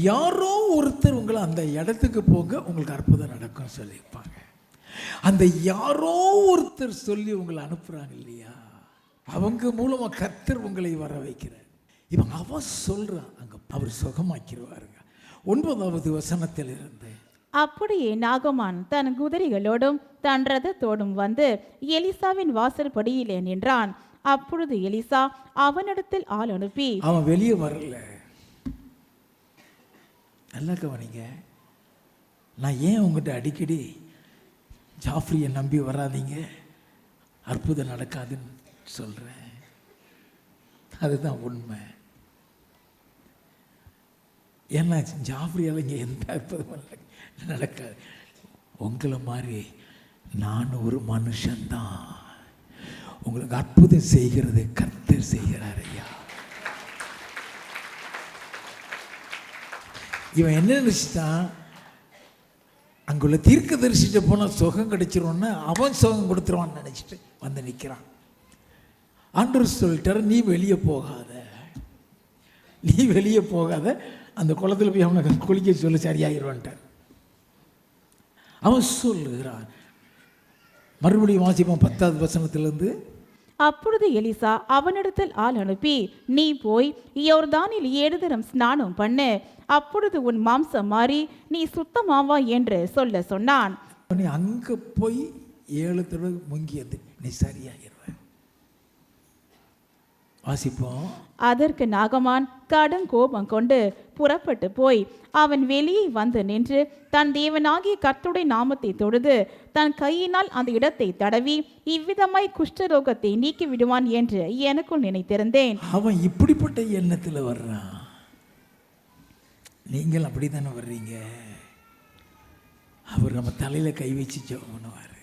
யாரோ ஒருத்தர் உங்களை அந்த இடத்துக்கு போங்க உங்களுக்கு அற்புதம் நடக்கும் சொல்லியிருப்பாங்க. அந்த யாரோ ஒருத்தர் சொல்லி உங்களை அனுப்புறாங்க இல்லையா, அவங்க மூலமா கர்த்தர் உங்களை வர வைக்கிறார். இவன் அவன் சொல்றான், அங்க அவர் சுகமாக்கிடுவாருங்க. 9வது வசனத்தில் இருந்து, அப்படியே நாகமான் தன் குதிரைகளோடும் தன் ரதத்தோடும் வந்து எலிசாவின் வாசல் படியிலே நின்றான். அப்பொழுது எலிசா அவனிடத்தில் ஆள் அனுப்பி, அவன் வெளியே வரல. நல்லா கவனிங்க, நான் ஏன் உங்ககிட்ட அடிக்கடி ஜாஃப்ரியை நம்பி வராதீங்க, அற்புதம் நடக்காதுன்னு சொல்றேன்? அதுதான் உண்மை. ஏன்னா ஜாஃப்ரியால் இங்கே எந்த அற்புதமும் நடக்காது. உங்களை மாதிரி நான் ஒரு மனுஷன்தான், உங்களுக்கு அற்புதம் செய்கிறது கர்த்தர் செய்கிறார் ஐயா. இவன் என்ன நினைச்சிட்டான், அங்குள்ள தீர்க்க தரிசிட்டு போனால் சுகம் கிடைச்சிரும்னு அவன் சுகம் கொடுத்துருவான்னு நினைச்சிட்டு வந்து நிற்கிறான். ஆண்டவர் சொல்லிட்டார், நீ வெளியே போகாத, நீ வெளியே போகாத, அந்த குளத்தில் போய் அவனை குளிக்க சொல்லி சரியாகிடுவான்ட்டார். அவன் சொல்லுகிறான். மறுபடியும் வாசிப்போம் 10வது வசனத்திலிருந்து. அப்பொழுது எலிசா அவனிடத்தில் ஆள் அனுப்பி, நீ போய் யோர்தானில் 7 தரம் ஸ்நானம் பண்ணு, அப்பொழுது உன் மாம்சம் மாறி நீ சுத்தமாவா என்று சொல்ல சொன்னான். நீ அங்கே போய் 7 தடவை முங்கியது, நீ சரியாகிடுவ. வாசிப்போம். அதற்கு நாகமான் கடும் கோபம் கொண்டு புறப்பட்டு போய் அவன் வெளியே வந்து நின்று தன் தேவனாகிய கர்த்தருடைய நாமத்தை தொழுது தன் கையினால் அந்த இடத்தை தடவி இவ்விதமாய் குஷ்டரோகத்தை நீக்கி விடுவான் என்று எனக்குள் நினைத்திருந்தேன். அவன் இப்படிப்பட்ட எண்ணத்தில் வர்றான். நீங்கள் அப்படித்தானே வர்றீங்க. அவர் நம்ம தலையில கை வச்சு ஜெபம் பண்ணுவார்.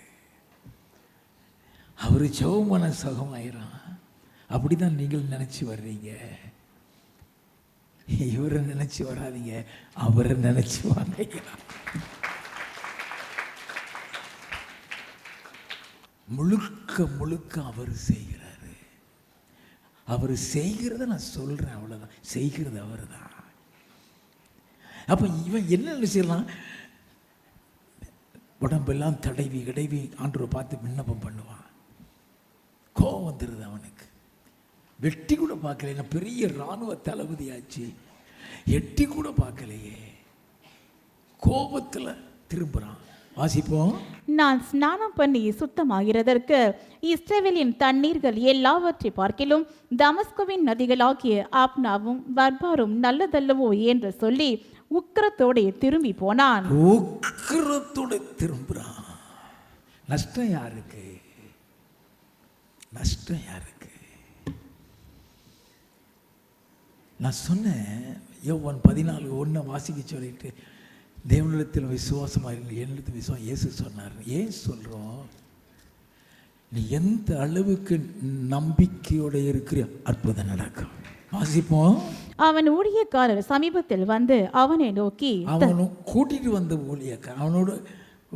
அவர் ஜெபமான சுகமாயிரும். அப்படிதான் நீங்கள் நினைச்சு வர்றீங்க. இவரை நினைச்சு வராதீங்க, அவரை நினைச்சு வாங்க. முழுக்க முழுக்க அவர் செய்கிறாரு. அவர் செய்கிறத நான் சொல்றேன், அவ்வளவுதான். செய்கிறது அவர் தான். அப்ப இவன் என்ன செய்யலாம்? உடம்பெல்லாம் தடவி கிடவி ஆண்டவரை பார்த்து விண்ணப்பம் பண்ணுவான். கோபம் வந்துடுது அவனுக்கு. வெட்டி கூட பார்க்கல, நான் பெரிய இராணுவ தளபதி ஆச்சு, எட்டி கூட பார்க்கலையே. கோபத்தில் திரும்புகிறான். வாசிப்போம். நான் ஸ்நானம் பண்ணி சுத்தமாகிறதற்கு இஸ்ரவேலின் தண்ணீர்கள் எல்லாவற்றை பார்க்கிலும் தமஸ்குவின் நதிகளாகிய ஆப்னாவும் பர்பாரும் நல்லதல்லவோ என்று சொல்லி உக்கிரத்தோடு திரும்பி போனான். உக்கிரத்தோடு திரும்புறான். நஷ்டம் யாருக்கு? நஷ்டம் யாருக்கு? நான் சொன்னேன், யோவான் 14:1 வாசிக்க சொல்லிட்டு, தேவனிடத்தில் விசுவாசமாக இருங்க, என்னிடத்தில் விசுவாசம் இயேசு சொன்னார். ஏன் சொல்கிறோம்? நீ எந்த அளவுக்கு நம்பிக்கையோடு இருக்கிற அற்புதம் நடக்கும். வாசிப்போம். அவன் ஊழியக்காரர் சமீபத்தில் வந்து அவனை நோக்கி, அவனும் கூட்டிட்டு வந்த ஊழியக்காரர், அவனோட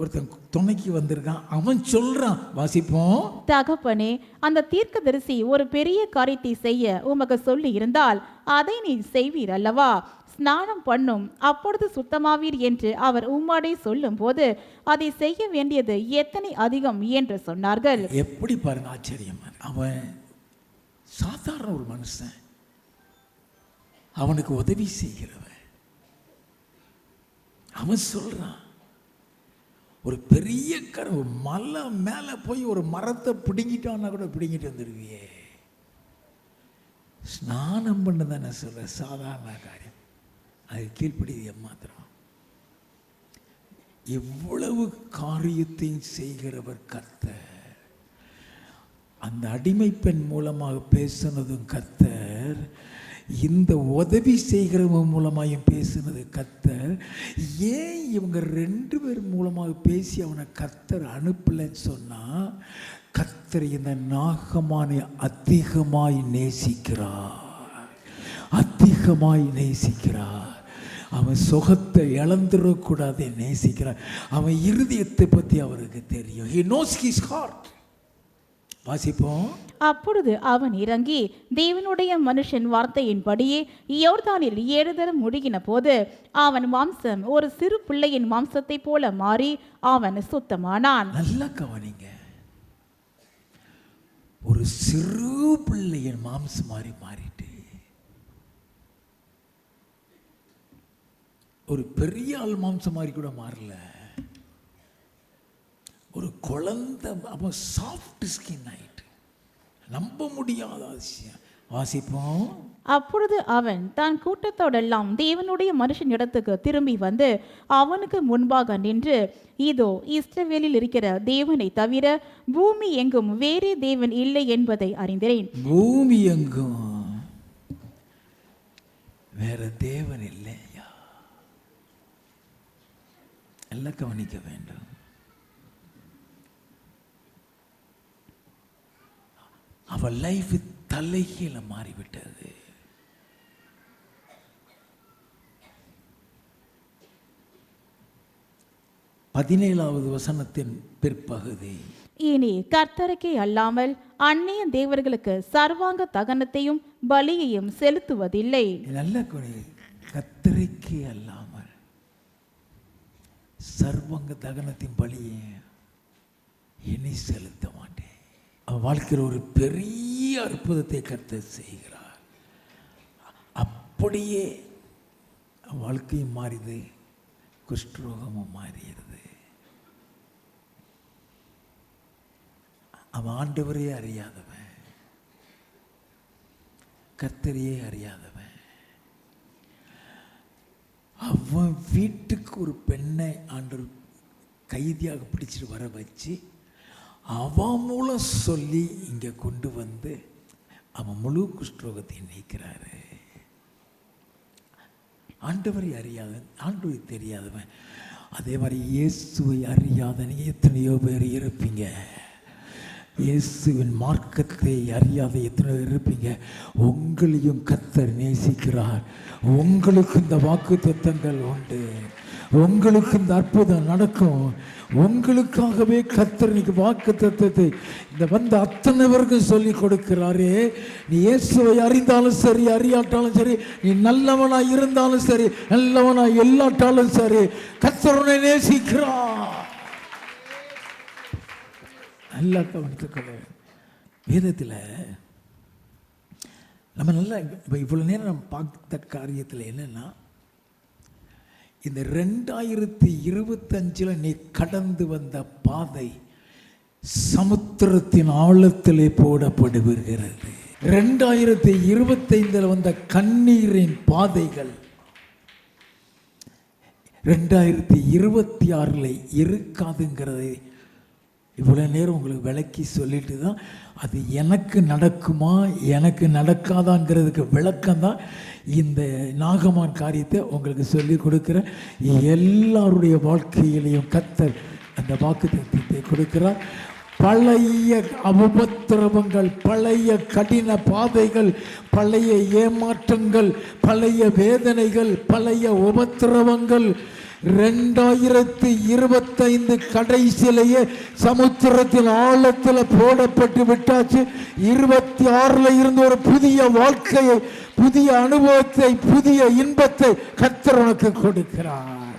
ஒருத்தன் துணைக்கு வந்திருக்கான். அவன் சொல்றான். வாசிப்போம். தகப்பனே, அந்த தீர்க்கதரிசி ஒரு பெரிய காரியத்தை செய்ய உமக்கு சொல்லி இருந்தால் அதை நீ செய்வீர் அல்லவா? ஸ்நானம் பண்ணும், அப்பொழுது சுத்தமாவீர் என்று அவர் உம்மாடே சொல்லும் போது அதை செய்ய வேண்டியது எத்தனை அதிகம் என்று சொன்னார்கள். எப்படி பாருங்க, ஆச்சரியம். அவன் சாதாரண ஒரு மனுஷன், அவனுக்கு உதவி செய்கிறவன். அவன் சொல்றான், ஒரு பெரிய கரு மலை மேலே போய் ஒரு மரத்தை பிடுங்கிட்டான்னா கூட பிடுங்கிட்டு வந்துடுவியே. ஸ்நானம் பண்ண தானே சொல்ற, சாதாரண காரியம். அது கீழ்ப்படிய மாத்திரம். எவ்வளவு காரியத்தையும் செய்கிறவர் கர்த்தர். அந்த அடிமை பெண் மூலமாக பேசுனதும் கர்த்தர், இந்த உதவி செய்கிறவங்க மூலமாயும் பேசுனது கர்த்தர். ஏன் இவங்க 2 பேர் மூலமாக பேசி அவனை கர்த்தர் அனுப்பலைன்னு சொன்னா, கர்த்தர் இந்த நாகமானை அதிகமாய் நேசிக்கிறார், அதிகமாய் நேசிக்கிறார். அவன் சுகத்தை இழந்துடக்கூடாது நேசிக்கிறார். அவன் இருதயத்தை பற்றி அவருக்கு தெரியும். He knows his heart. வாசிப்போம். அப்பொழுது அவன் இறங்கி தேவனுடைய மனுஷன் வார்த்தையின்படியே யோர்தானில் 7 தரம் முழுகின போது அவன் மாம்சம் ஒரு சிறு பிள்ளையின் மாம்சத்தை போல மாறி அவன் சுத்தமானான். நல்லா கவனிங்க, ஒரு சிறு பிள்ளையின் மாம்சம் மாறிட்டு ஒரு பெரிய ஆள் மாம்சம் மாதிரி கூட மாறல. ஒரு குழந்தை, அவன் சாஃப்ட் ஸ்கின் ஆயிட்டு, நம்ப முடியாத விஷயம். வாசிப்போம். அப்பொழுது அவன் தான் கூட்டத்தோடெல்லாம் தேவனுடைய மனுஷன் இடத்துக்கு திரும்பி வந்து அவனுக்கு முன்பாக நின்று, இதோ இஸ்ரவேலில் இருக்கிற தேவனை தவிர பூமி எங்கும் வேறே தேவன் இல்லை என்பதை அறிந்தேன். பூமி எங்கும் வேற தேவன் இல்லையா? எல்லாம் கவனிக்க வேண்டும். அவன் லைஃப் தலைகீழ மாறிவிட்டது. பதினேழாவது வசனத்தின் பிற்பகுதி, இனி கர்த்தருக்கே அல்லாமல் அந்நிய தேவர்களுக்கு சர்வாங்க தகனத்தையும் பலியையும் செலுத்துவதில்லை. நல்ல கர்த்தருக்கே அல்லாமல் சர்வாங்க தகனத்தின் பலியை இனி செலுத்த மாட்டேன். அவன் வாழ்க்கையில் ஒரு பெரிய அற்புதத்தை கர்த்தர் செய்கிறார். அப்படியே வாழ்க்கையும் மாறிது, குஷ்டரோகமும் மாறிடுது. அவன் ஆண்டவரே அறியாதவன், கர்த்தரையே அறியாதவன். அவன் வீட்டுக்கு ஒரு பெண்ணை ஆண்டவர் கைதியாக பிடிச்சிட்டு வர வச்சு அவன் மூலம் சொல்லி இங்கே கொண்டு வந்து அவன் முழு குஷ்டரோகத்தை நீக்கிறாரு. ஆண்டவரை அறியாதவன், ஆண்டவரை தெரியாதவன். அதே மாதிரி இயேசுவை அறியாத எத்தனையோ பேர் இருப்பீங்க. இயேசுவின் மார்க்கத்தை அறியாத எத்தனை பேர் இருப்பீங்க. உங்களையும் கர்த்தர் நேசிக்கிறார். உங்களுக்கு இந்த வாக்குத்தத்தங்கள் உண்டு. உங்களுக்கு இந்த அற்புதம் நடக்கும். உங்களுக்காகவே கர்த்தர் இன்னைக்கு வாக்குத்தத்தத்தை இந்த வந்த அத்தனை பேருக்கும் சொல்லி கொடுக்கிறாரே. நீ இயேசுவை அறிந்தாலும் சரி, அறியாட்டாலும் சரி, நீ நல்லவனாய் இருந்தாலும் சரி, நல்லவனாய் இல்லாட்டாலும் சரி, கர்த்தர் உன்னை நேசிக்கிறார். நல்லா கவனித்துக்கொள்ள. வேதத்தில் நம்ம நல்லா இப்போ இவ்வளோ நேரம் நம்ம பார்த்த காரியத்தில் என்னென்னா, இந்த 2025 நீ கடந்து வந்த பாதை சமுத்திரத்தின் ஆழத்திலே போடப்படுகிறது. 2025 வந்த கண்ணீரின் பாதைகள் 2026 இருக்காதுங்கிறதை இவ்வளோ நேரம் உங்களுக்கு விளக்கி சொல்லிட்டு தான், அது எனக்கு நடக்குமா எனக்கு நடக்காதாங்கிறதுக்கு விளக்கம்தான் இந்த நாகமான் காரியத்தை உங்களுக்கு சொல்லி கொடுக்குற. எல்லாருடைய வாழ்க்கையிலையும் கர்த்தர் அந்த வாக்குத்தத்தத்தை கொடுக்கிறார். பழைய உபத்திரவங்கள், பழைய கடின பாதைகள், பழைய ஏமாற்றங்கள், பழைய வேதனைகள், பழைய உபத்திரவங்கள் 2025 கடைசியிலேயே சமுத்திரத்தின் ஆழத்தில் போடப்பட்டு விட்டாச்சு. 26 இருந்து ஒரு புதிய வாழ்க்கையை, புதிய அனுபவத்தை, புதிய இன்பத்தை கர்த்தர் உனக்கு கொடுக்கிறார்.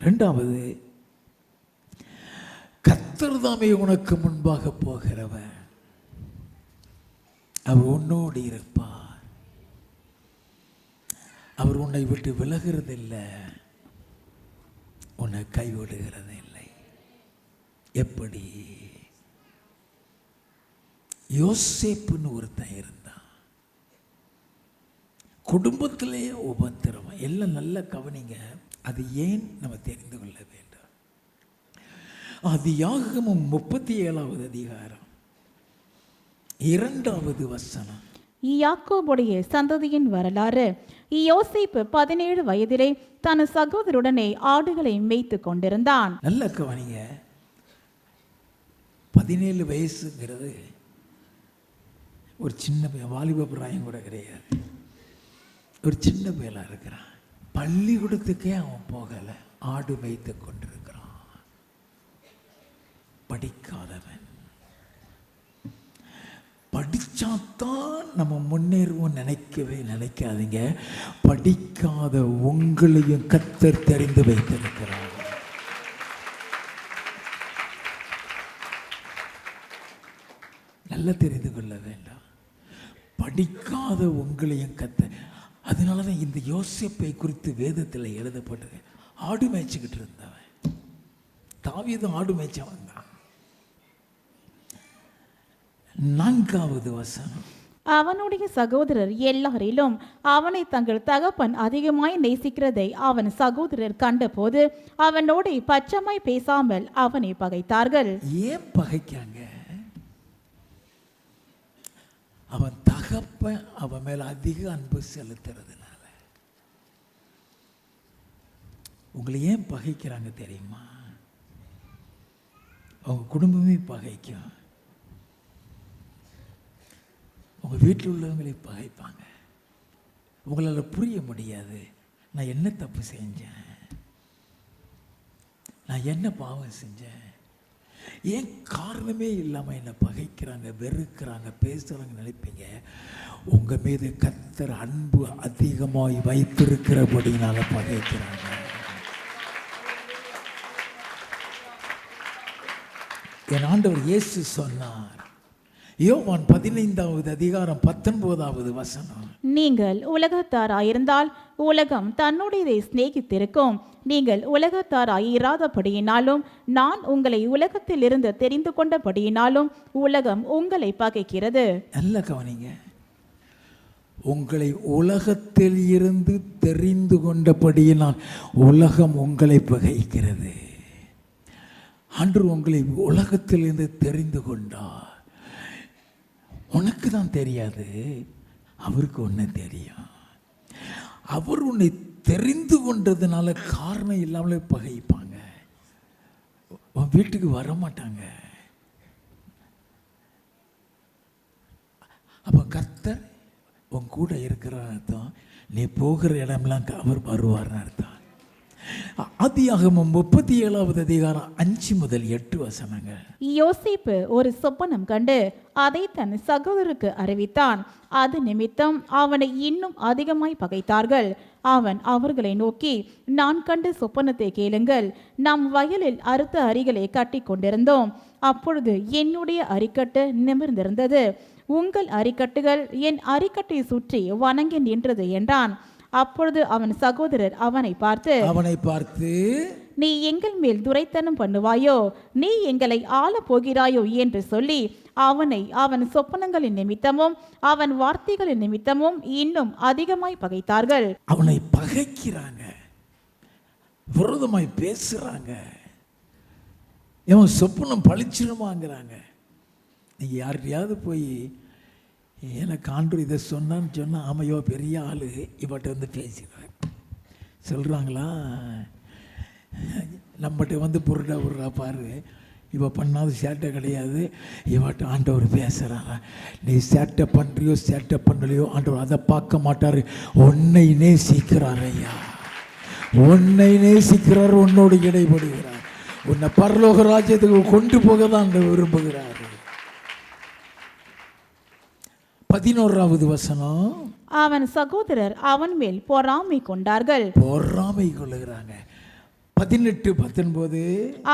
இரண்டாவது, கர்த்தர் தாமே உனக்கு முன்பாக போகிறவர். அவர் உன்னோடு இருப்பார். அவர் உன்னை விட்டு விலகிறதில்லை, உன்னை கைவிடுகிறதில்லை. எப்படி? யோசேப்புன்னு ஒருத்தன் இருந்தான். குடும்பத்திலேயே உபத்திரவம். எல்லாம் நல்ல கவனிங்க. அது ஏன் நம்ம தெரிந்து கொள்ள வேண்டும். ஆதியாகமம் 37வது அதிகாரம் 2வது வசனம். யாக்கோபுடைய சந்ததியின் வரலாறு. யோசேப்பு 17 வயதிலே தன் சகோதரருடனே ஆடுகளை மேய்த்து கொண்டிருந்தான். நல்ல கவனிங்க. 17 வயசுங்கிறது ஒரு சின்ன பையன், வாலிப பிராயம் கூட கிடையாது. ஒரு சின்ன பையலா இருக்கிறான். பள்ளிக்கூடத்துக்கே அவன் போகலை, ஆடு மேய்த்து கொண்டிருக்கிறான். படிக்காதவன். படித்தாத்தான் நம்ம முன்னேறுவோம் நினைக்கவே நினைக்காதீங்க. படிக்காத உங்களையும் கர்த்தர் தெரிந்து வைத்திருக்கிறார். நல்லா தெரிந்து கொள்ள வேண்டாம். படிக்காத உங்களையும் கர்த்தர். அதனால தான் இந்த யோசேப்பை குறித்து வேதத்தில் எழுதப்பட்டது. ஆடு மேய்ச்சிக்கிட்டு இருந்தவன். தாவீது ஆடு மேய்ச்சவன் தான். 4வது வசனம். அவனுடைய சகோதரர் எல்லாரிலும் அவனை தங்கள் தகப்பன் அதிகமாய் நேசிக்கிறதை அவன் சகோதரர் கண்டபோது அவனோடு பச்சமாய் பேசாமல் அவனை பகைத்தார்கள். ஏன் பகைக்காங்க? அவன் தகப்பன் அவன் மேல அதிக அன்பு செலுத்துறதுனால. உங்களை ஏன் பகைக்கிறாங்க தெரியுமா? அவங்க குடும்பமே பகைக்கும். உங்கள் வீட்டில் உள்ளவங்களை பகைப்பாங்க. உங்களால் புரிய முடியாது. நான் என்ன தப்பு செஞ்சேன், நான் என்ன பாவம் செஞ்சேன், ஏன் காரணமே இல்லாமல் என்னை பகைக்கிறாங்க, வெறுக்கிறாங்க, பேசுகிறாங்க நினைப்பீங்க. உங்கள் மீது கர்த்தர் அன்பு அதிகமாய் வைத்திருக்கிறபடினால பகைக்கிறாங்க. என் ஆண்டவர் இயேசு சொன்னார், யோவான் 15வது அதிகாரம் 19வது வசனம். நீங்கள் உலகத்தாராயிருந்தால் உலகம் தன்னுடையதை சிநேகித்திருக்கும். நீங்கள் உலகத்தாராயிராதபடியினாலும் நான் உங்களை உலகத்தில் இருந்து தெரிந்து கொண்டபடியினாலும் உலகம் உங்களை பகைக்கிறது. நல்ல கவனிங்க. உங்களை உலகத்தில் இருந்து தெரிந்து கொண்டபடியினால் உலகம் உங்களை பகைக்கிறது. ஆண்டவர் உங்களை உலகத்தில் இருந்து தெரிந்து கொண்டார். உனக்கு தான் தெரியாது, அவருக்கு ஒன்று தெரியும். அவர் உன்னை தெரிந்து கொண்டதுனால காரணம் இல்லாமலே பகைப்பாங்க. உன் வீட்டுக்கு வர மாட்டாங்க. அப்போ கர்த்தர் உன் கூட இருக்கிறான்னு அர்த்தம். நீ போகிற இடம்லாம் அவர் வருவார்னு அர்த்தம். ஆதியாகமம் 37வது அதிகாரம் 5 முதல் 8 வசனங்கள். யோசேப்பு ஒரு சொப்பனம் கண்டு அதை தன் சகோதரருக்கு அறிவித்தான். அது நிமித்தம் அவனை இன்னும் அதிகமாய் பகைத்தார்கள். அவன் அவர்களை நோக்கி, நான் கண்ட சொப்பனத்தை கேளுங்கள். நாம் வயலில் அறுத்த அரிகளை கட்டி கொண்டிருந்தோம். அப்பொழுது என்னுடைய அரிக்கட்டு நிமிர்ந்திருந்தது. உங்கள் அரிக்கட்டுகள் என் அரிக்கட்டை சுற்றி வணங்கி நின்றது என்றான். அப்பொழுது அவன் சகோதரர் அவனை பார்த்து நீ எங்கள் மேல் துரைத்தனம் பண்ணுவாயோ, நீ எங்களை ஆள போகிறாயோ என்று சொல்லி அவனை அவன் சொப்பனங்களின் நிமித்தமும் அவன் வார்த்தைகளின் நிமித்தமும் இன்னும் அதிகமாய் பகைத்தார்கள். அவனை பகைக்கிறாங்க, விரோதமாய் பேசுறாங்க, இவன் சொப்பனம் பழிச்சிருமாங்கிறாங்க. நீங்க யார்கிட்டயாவது போய் எனக்கு ஆண்டவர் இதை சொன்னான்னு சொன்னால், ஆமையோ பெரிய ஆள் இவட்ட வந்து பேசுகிறார் சொல்கிறாங்களா? நம்மகிட்ட வந்து புருடா பாரு, இவ பண்ணாத சேட்டை கிடையாது, இவட்ட ஆண்டவர் பேசுகிறாங்க. நீ சேட்டை பண்ணுறியோ சேட்டை பண்ணலையோ ஆண்டவர் அதை பார்க்க மாட்டார். உன்னை நேசிக்கிறார் ஐயா, உன்னை நேசிக்கிறார், உன்னோடு இடைபடுகிறார், உன்னை பரலோக ராஜ்யத்துக்கு கொண்டு போக தான் விரும்புகிறார். 11வது வசனம். அவன் சகோதரர் அவன் மேல் பொறாமை கொண்டார்கள். பொறாமை கொள்ளுகிறாங்க. 18, 19.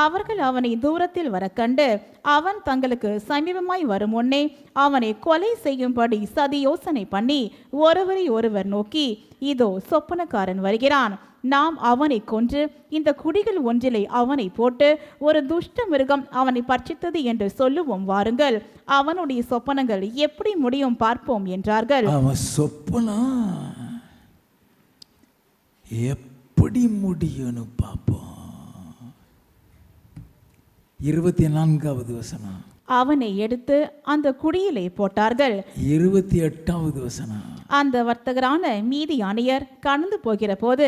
அவர்கள் அவனை தூரத்தில் வர கண்டு அவன் தங்களுக்கு சமீபமாய் வரும் முன்னே அவனை கொலை செய்யும்படி சதி யோசனை பண்ணி ஒருவரை ஒருவர் நோக்கி, இதோ சொப்பனக்காரன் வருகிறான், நாம் அவனை கொன்று இந்த குடிகள் ஒன்றிலே அவனை போட்டு ஒரு துஷ்ட மிருகம் அவனை பட்சித்தது என்று சொல்லுவோம், வாருங்கள், அவனுடைய சொப்பனங்கள் எப்படி முடியும் பார்ப்போம் என்றார்கள். அவன் சொப்பனா எப்படி முடியும்னு பார்ப்போம். 24வது வசனம். அவனை எடுத்து அந்த குடியிலே போட்டார்கள். 28வது வசனம். அந்த வர்த்தகரான மீதியானியர் கடந்து போகிற போது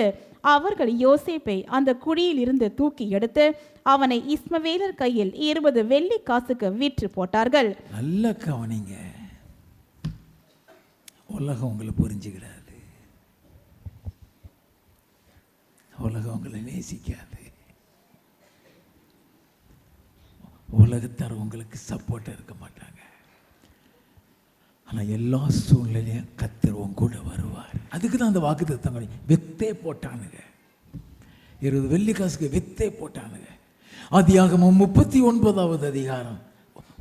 அவர்கள் யோசேப்பை அந்த குழியில் இருந்து தூக்கி எடுத்து அவனை இஸ்மவேலர் கையில் 20 வெள்ளி காசுக்கு விற்று போட்டார்கள். நல்ல கவனிங்க, உலகம் உங்களை புரிஞ்சுக்கிறாது, உலகம் உங்களை நேசிக்காது, உலகத்தார் உங்களுக்கு சப்போர்ட்டாக இருக்க மாட்டாங்க. ஆனால் எல்லா சூழ்நிலையும் கர்த்தர் உன் கூட வருவார். அதுக்கு தான் அந்த வாக்குத்தத்தம் வித்தே போட்டானுங்க, 20 வெள்ளி காசுக்கு வித்தே போட்டானுங்க. ஆதியாகமம் 39வது அதிகாரம்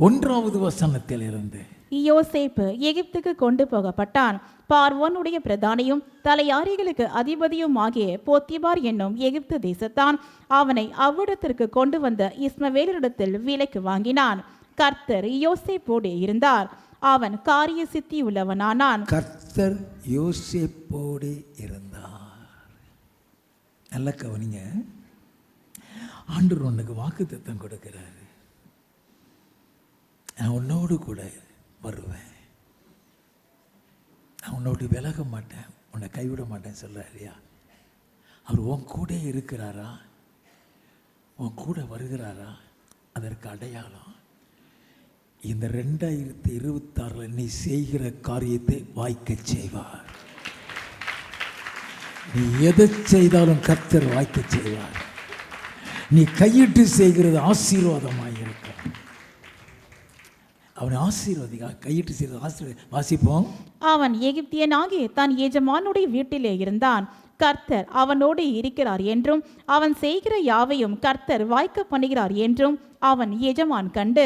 1வது வசனத்தில் இருந்து. யோசேப்பு எகிப்துக்கு கொண்டு போகப்பட்டான். பார்வோனுடைய பிரதானியும் தலையாரிகளுக்கு அதிபதியும் ஆகிய போத்திபார் என்னும் எகிப்து தேசத்தான் அவனை அவ்விடத்திற்கு கொண்டு வந்த இஸ்மவேலரிடத்தில் விலைக்கு வாங்கினான். கர்த்தர் யோசேப்போடு இருந்தார், அவன் காரிய சித்தி உள்ளவனானான். கர்த்தர் யோசேப்போடு இருந்தார். நல்ல கவனிங்க, ஆண்டவர் உனக்கு வாக்குத்தத்தம் கொடுக்கிறாரு, நான் உன்னோடு கூட வருவேன், நான் உன்னோடு விலக மாட்டேன், உன்னை கைவிட மாட்டேன் சொல்கிறார் இல்லையா? அவர் உன் கூட இருக்கிறாரா, உன் கூட வருகிறாரா? அதற்கு அடையாளம் இந்த 2026 நீ செய்கிற காரியத்தை வாய்க்க செய்வார். நீ எதை செய்தாலும் கர்த்தர் வாய்க்க செய்வார். நீ கையிட்டு செய்கிறது ஆசீர்வாதமாக இருக்கும். அவனை ஆசீர்வதிக்க கையிட்டு செய்கிறது ஆசீர்வாதம். வாசிப்போம். அவன் எகிப்தியனாகிய தன் எஜமானுடைய வீட்டிலே இருந்தான். கர்த்தர் அவனோடு இருக்கிறார் என்றும் அவன் செய்கிற யாவையும் கர்த்தர் வாய்க்க பண்ணுகிறார் என்றும் அவன் எஜமான் கண்டு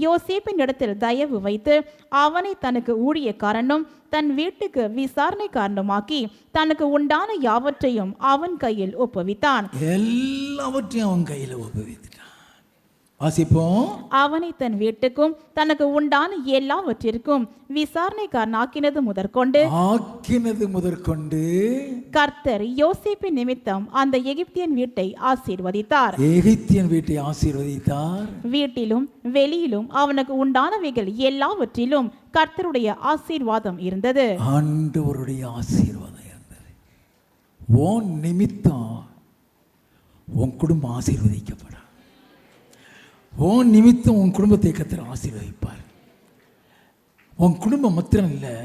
யோசேப்பின் இடத்தில் தயவு வைத்து அவனை தனக்கு ஊழியக்காரனும் தன் வீட்டுக்கு விசாரணைக்காரனுமாக்கி தனக்கு உண்டான யாவற்றையும் அவன் கையில் ஒப்புவித்தான். எல்லாவற்றையும் அவன் கையில் ஒப்புவித்தான். வாசிப்போம். அவனை தன் வீட்டுக்கும் தனக்கு உண்டான எல்லாவற்றிற்கும் விசாரணைக்காரன் ஆக்கினது முதற்கொண்டு கர்த்தர் யோசேப்பின் நிமித்தம் அந்த எகிப்தியன் வீட்டை ஆசீர்வதித்தார். வீட்டிலும் வெளியிலும் அவனுக்கு உண்டானவைகள் எல்லாவற்றிலும் கர்த்தருடைய ஆசீர்வாதம் இருந்தது. ஆண்டவருடைய ஆசீர்வாதம் இருந்தது. உன் நிமித்தம் உன் குடும்பம் ஆசீர்வதிக்கப்படும். உன் நிமித்தம் உன் குடும்பத்தை கர்த்தர் ஆசீர்வதிப்பார். உன் குடும்பம் மாத்திரம் இல்லை,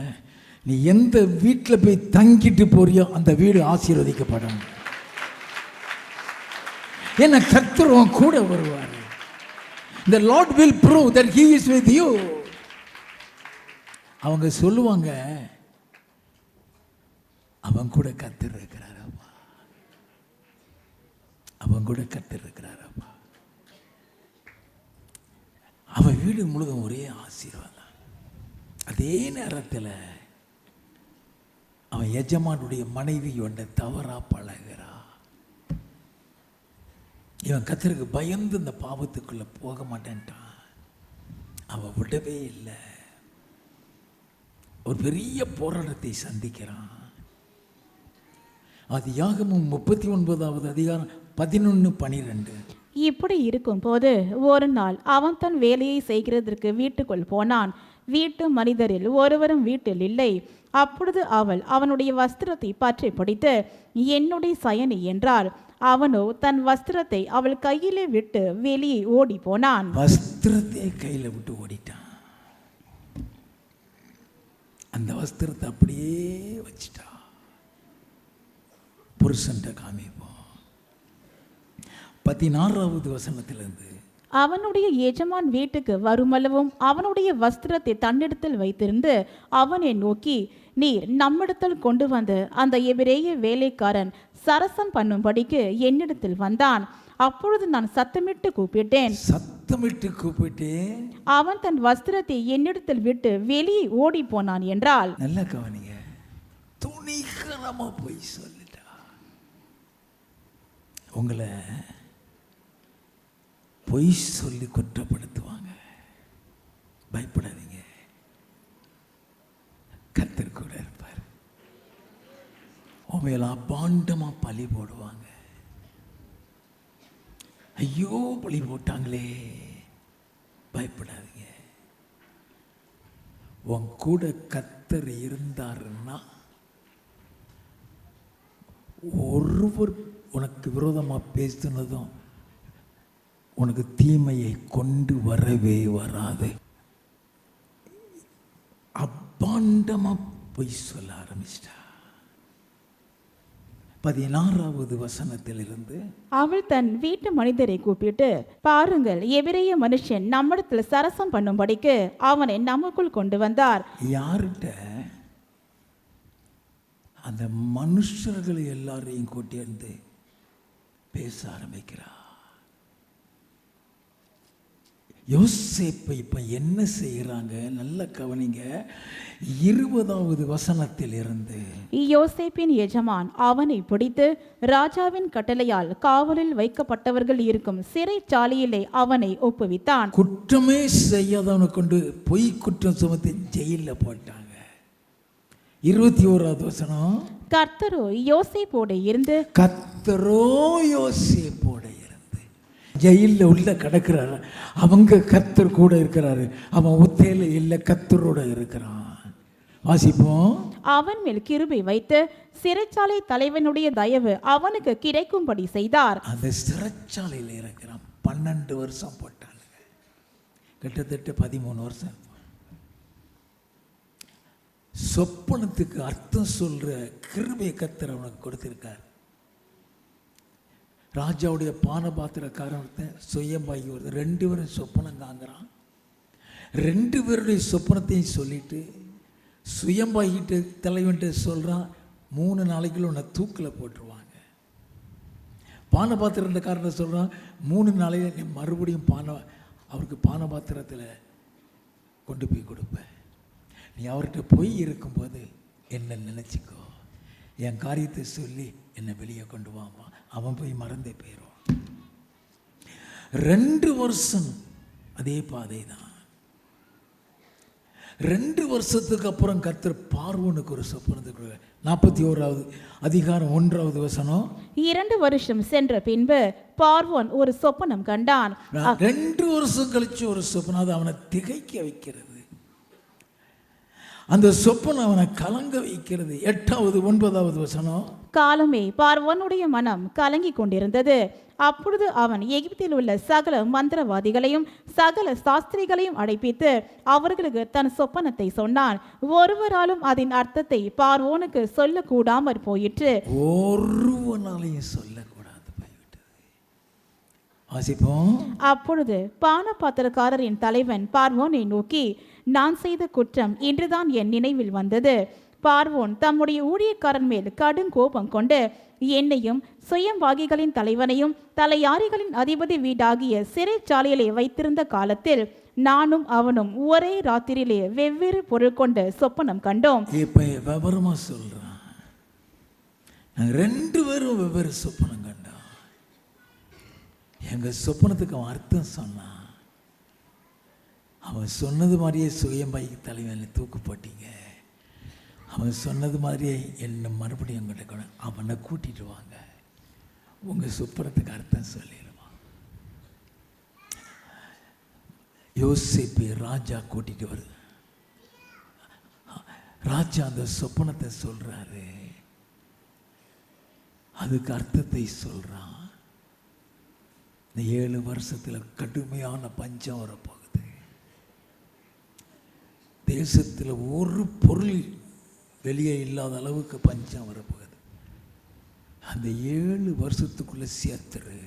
நீ எந்த வீட்டில் போய் தங்கிட்டு போறியோ அந்த வீடு ஆசீர்வதிக்கப்படும். ஏன்னா கர்த்தர் உன் கூட வருவார். The Lord will prove that he is with you. அவங்க சொல்லுவாங்க, அவன் கூட கர்த்தர் இருக்கிறாரப்பா, அவன் கூட கர்த்தர் இருக்கிறாரப்பா. அவன் வீடு முழுதும் ஒரே ஆசீர்வாதம். அதே நேரத்தில் அவன் எஜமானுடைய மனைவி இவன் தவறா பழகிறா. இவன் கர்த்தருக்கு பயந்து இந்த பாவத்துக்குள்ள போக மாட்டேன்ட்டான். அவன் விடவே இல்லை. ஒரு பெரிய போராட்டத்தை சந்திக்கிறான். அது யாகமும் 39வது அதிகாரம் 11-12. இப்படி இருக்கும்போது ஒரு நாள் அவன் தன் வேலையை செய்கிறதற்கு வீட்டுக்குள் போனான். வீட்டு மனிதரில் ஒருவரும் வீட்டில் இல்லை. அப்பொழுது அவள் அவனுடைய வஸ்திரத்தை பற்றி பிடித்து, என்னுடைய சயனி என்றாள். அவனோ தன் வஸ்திரத்தை அவள் கையிலே விட்டு வெளியே ஓடி போனான். வஸ்திரத்தை கையில விட்டு ஓடிட்டான். அந்த வஸ்திரத்தை அப்படியே வச்சிட்டா. புருஷன்ட்ட காமிப்போம். 16வது வசனத்திலிருந்து, அவனுடைய எஜமான் வீட்டுக்கு வருமளவும் அவனுடைய வஸ்திரத்தை தன்னிடத்தில் வைத்திருந்து அவனை நோக்கி, நீர் நம்மிடத்தில் கொண்டு வந்து அந்த எபிரேய வேலைக்காரன் சரசம் பண்ணும்படிக்கு என்னிடத்தில் வந்தான். அப்பொழுது நான் சத்தமிட்டு கூப்பிட்டேன். அவன் தன் வஸ்திரத்தை என்னிடத்தில் விட்டு வெளியே ஓடி போனான் என்றால். நல்ல கவனிங்க, துணிகரமா போய் சொல்லிட்டா. உங்களை பொய் சொல்லி குற்றப்படுத்துவாங்க, பயப்படாதீங்க. கர்த்தர் கூட இருப்பார். உண்மையில அபாண்டமா பழி போடுவாங்க. ஐயோ பழி போட்டாங்களே, பயப்படாதீங்க. உன் கூட கர்த்தர் இருந்தாருன்னா ஒருவர் உனக்கு விரோதமா பேசுனதும் உனக்கு தீமையை கொண்டு வரவே வராது. அபாண்டமா பொய் சொல்ல ஆரம்பிச்சிட்டா. 16வது வசனத்திலிருந்து, அவள் தன் வீட்டு மனிதரை கூப்பிட்டு, பாருங்கள், எபிரேய மனுஷன் நம்மிடத்தில் சரசம் பண்ணும்படிக்கு அவனை நமக்குள் கொண்டு வந்தார். யார்கிட்ட? அந்த மனுஷர்களை எல்லாரையும் கூட்டியிருந்து பேச ஆரம்பிக்கிறார். யோசேப்பை இப்ப என்ன செய்யறாங்க? நல்ல கவனிங்க. 20வது வசனத்தில் இருந்து, யோசேப்பின் எஜமான் அவனை பிடித்து ராஜாவின் கட்டளையால் காவலில் வைக்கப்பட்டவர்கள் இருக்கும் சிறைச்சாலையிலே அவனை ஒப்புவித்தான். குற்றமே செய்யாதவனை கொண்டு பொய் குற்றம் சுமத்தி ஜெயில போட்டாங்க. 21வது வசனம், கர்த்தரோ யோசேப்போடு இருந்து ஜெயிலில் உள்ள கிடக்கிறாரு. அவங்க கர்த்தர் கூட இருக்கிறாரு. அவன் ஒத்தையில இல்லை, கர்த்தரோட இருக்கிறான். வாசிப்போம். அவன் மேல் கிருபை வைத்து சிறைச்சாலை தலைவனுடைய தயவு அவனுக்கு கிடைக்கும்படி செய்தார். அந்த சிறைச்சாலையில் இருக்கிறான். 12 வருஷம் போட்டாங்க, கிட்டத்தட்ட 13 வருஷம். சொப்பனத்துக்கு அர்த்தம் சொல்ற கிருபை கர்த்தர் அவனுக்கு கொடுத்திருக்கார். ராஜாவுடைய பானபாத்திரக்காரத்தை சுயம்பாகி வருது. 2 பேரும் சொப்பனம் தாங்கிறான். 2 பேருடைய சொப்பனத்தையும் சொல்லிட்டு சுயம்பாகிட்டு தலைவன்ட்டு சொல்கிறான், 3 நாளைக்குள்ள உன்னை தூக்கில் போட்டுருவாங்க. பானபாத்திரக்காரனை சொல்கிறான், 3 நாளையில் நீ மறுபடியும் அவருக்கு பானபாத்திரத்தில் கொண்டு போய் கொடுப்பேன். நீ அவர்கிட்ட போய் இருக்கும்போது என்ன நினச்சிக்கோ, என் காரியத்தை சொல்லி என்னை வெளியே கொண்டு வாமா. அவன் போய் மறந்தே போயிடுவான். 2 வருஷம் அதே பாதை தான். 2 வருஷத்துக்கு அப்புறம் கர்த்தர் பார்வோனுக்கு ஒரு சொப்பனத்தை 41வது அதிகாரம் 1வது வசனம். 2 வருஷம் சென்ற பின்பு பார்வோன் ஒரு சொப்பனம் கண்டான். 2 வருஷம் கழிச்சு ஒரு சொப்பனம். அது அவனை திகைக்க வைக்கிறது. அந்த சொப்பனம் அவனை கலங்க வைக்கிறது. 8வது 9வது வசனம். காலமே பார்வோனுடைய மனம் கலங்கி கொண்டிருந்தது. அப்பொழுது அவன் எகிப்தில் உள்ள சகல மந்திரவாதிகளையும் சகல சாஸ்திரிகளையும் அழைப்பித்து அவர்களுக்கு தன் சொப்பனத்தை சொன்னான். ஒருவராலும் அதன் அர்த்தத்தை பார்வோனுக்கு சொல்லக்கூடாமற் போயிற்று. ஒருவனாலையும் சொல்லக்கூடாது போய்விட்டது. வாசிப்போம். அப்பொழுது பானபாத்திரக்காரரின் தலைவன் பார்வோனை நோக்கி, நான் செய்த குற்றம் இன்றுதான் என் நினைவில் வந்தது. பார்வோன் தம்முடைய ஊழியக்காரன் மேல் கடும் கோபம் கொண்டு என்னையும் சுயம்பாகிகளின் தலைவனையும் தலையாரிகளின் அதிபதி வீடாகிய சிறைச்சாலையிலே வைத்திருந்த காலத்தில் நானும் அவனும் ஒரே ராத்திரியிலே வெவ்வேறு பொருள் கொண்டு சொப்பனம் கண்டோம். இப்ப விவரமா சொல்றான். நாங்க 2 பேரும் வெவ்வேறு சொப்பனம் கண்டோம். எங்க சொப்பனத்துக்கு அவன் அர்த்தம் சொன்னான். அவன் சொன்னது மாதிரியே சுயம்பாய்க்கு தலைவனில் தூக்கு போட்டீங்க. அவன் சொன்னது மாதிரியே என்ன மறுபடியும் கிடைக்கணும். அவனை கூட்டிட்டு வாங்க, உங்கள் சொப்பனத்துக்கு அர்த்தம் சொல்லிடுவான். யோசேப்பு ராஜா கூட்டிட்டு வருது. ராஜா அந்த சொப்பனத்தை சொல்றாரு, அதுக்கு அர்த்தத்தை சொல்றான். இந்த 7 வருஷத்துல கடுமையான பஞ்சம் வரப்போகுது. தேசத்தில் ஒரு பொருள் வெளியே இல்லாத அளவுக்கு பஞ்சம் வரப்போகுது. அந்த 7 வருஷத்துக்குள்ள சேர்த்துரு.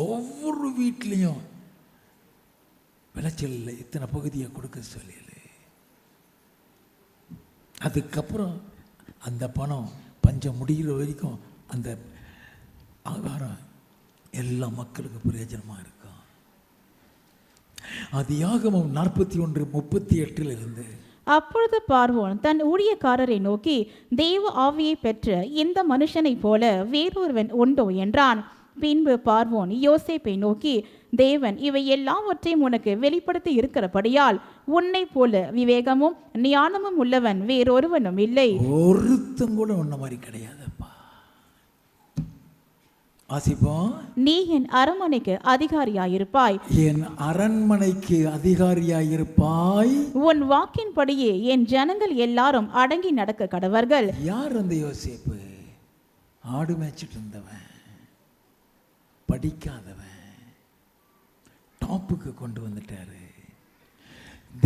ஒவ்வொரு வீட்லேயும் விளைச்சல் இத்தனை பகுதியை கொடுக்க சொல்லல. அதுக்கப்புறம் அந்த பணம் பஞ்சம் முடிகிற வரைக்கும் அந்த ஆகாரம் எல்லா மக்களுக்கும் பிரயோஜனமாக இருக்கும். ஆதியாகமம் 41:38 இருந்து. அப்பொழுது பார்வோன் தன் ஊழியக்காரரை நோக்கி, தேவ ஆவியை பெற்ற இந்த மனுஷனைப் போல வேறொருவன் உண்டோ என்றான். பின்பு பார்வோன் யோசேப்பை நோக்கி, தேவன் இவை எல்லாவற்றையும் உனக்கு வெளிப்படுத்தி இருக்கிறபடியால் உன்னை போல விவேகமும் ஞானமும் உள்ளவன் வேறொருவனும் இல்லை. ஒருத்தம் கூட உன்ன மாதிரி கிடையாதுப்பா. வாசிப்போம். நீ என் அரண்மனைக்கு அதிகாரியாயிருப்பாய். என் அரண்மனைக்கு அதிகாரியாயிருப்பாய். உன் வாக்கின்படியே என் ஜனங்கள் எல்லாரும் அடங்கி நடக்க கடவர்கள். யார் அந்த யோசேப்பு? ஆடு மேய்ச்சிட்டு இருந்தவன், படிக்காதவன், டாப்புக்கு கொண்டு வந்துட்டாரு.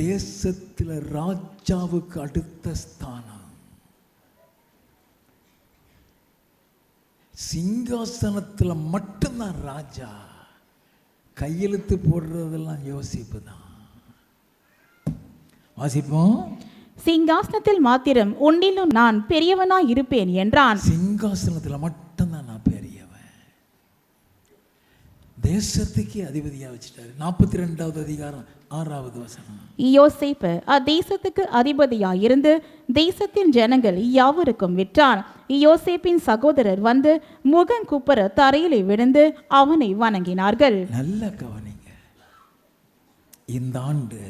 தேசத்தில் ராஜாவுக்கு அடுத்த ஸ்தானம். சிங்காசனத்தில் மட்டும்தான் ராஜா. கையெழுத்து போடுறதெல்லாம் யோசிப்பு தான். வாசிப்போம். சிங்காசனத்தில் மாத்திரம் உன்னிலும் நான் பெரியவனாய் இருப்பேன் என்றான். சிங்காசனத்தில் மட்டும்தான் நான் பெரியவன். தேசத்துக்கே அதிபதியா வச்சுட்டாரு. 42வது அதிகாரம் 6வது வசனம். யோசேப்பு அத்தேசத்துக்கு அதிபதியாயிருந்து தேசத்தின் ஜனங்கள் யாவருக்கும் விற்றான். யோசேப்பின் சகோதரர் வந்து முகங்குப்புற தரையிலே விழுந்து அவனை வணங்கினார்கள். நல்ல கவனிங்க. இந்த ஆண்டு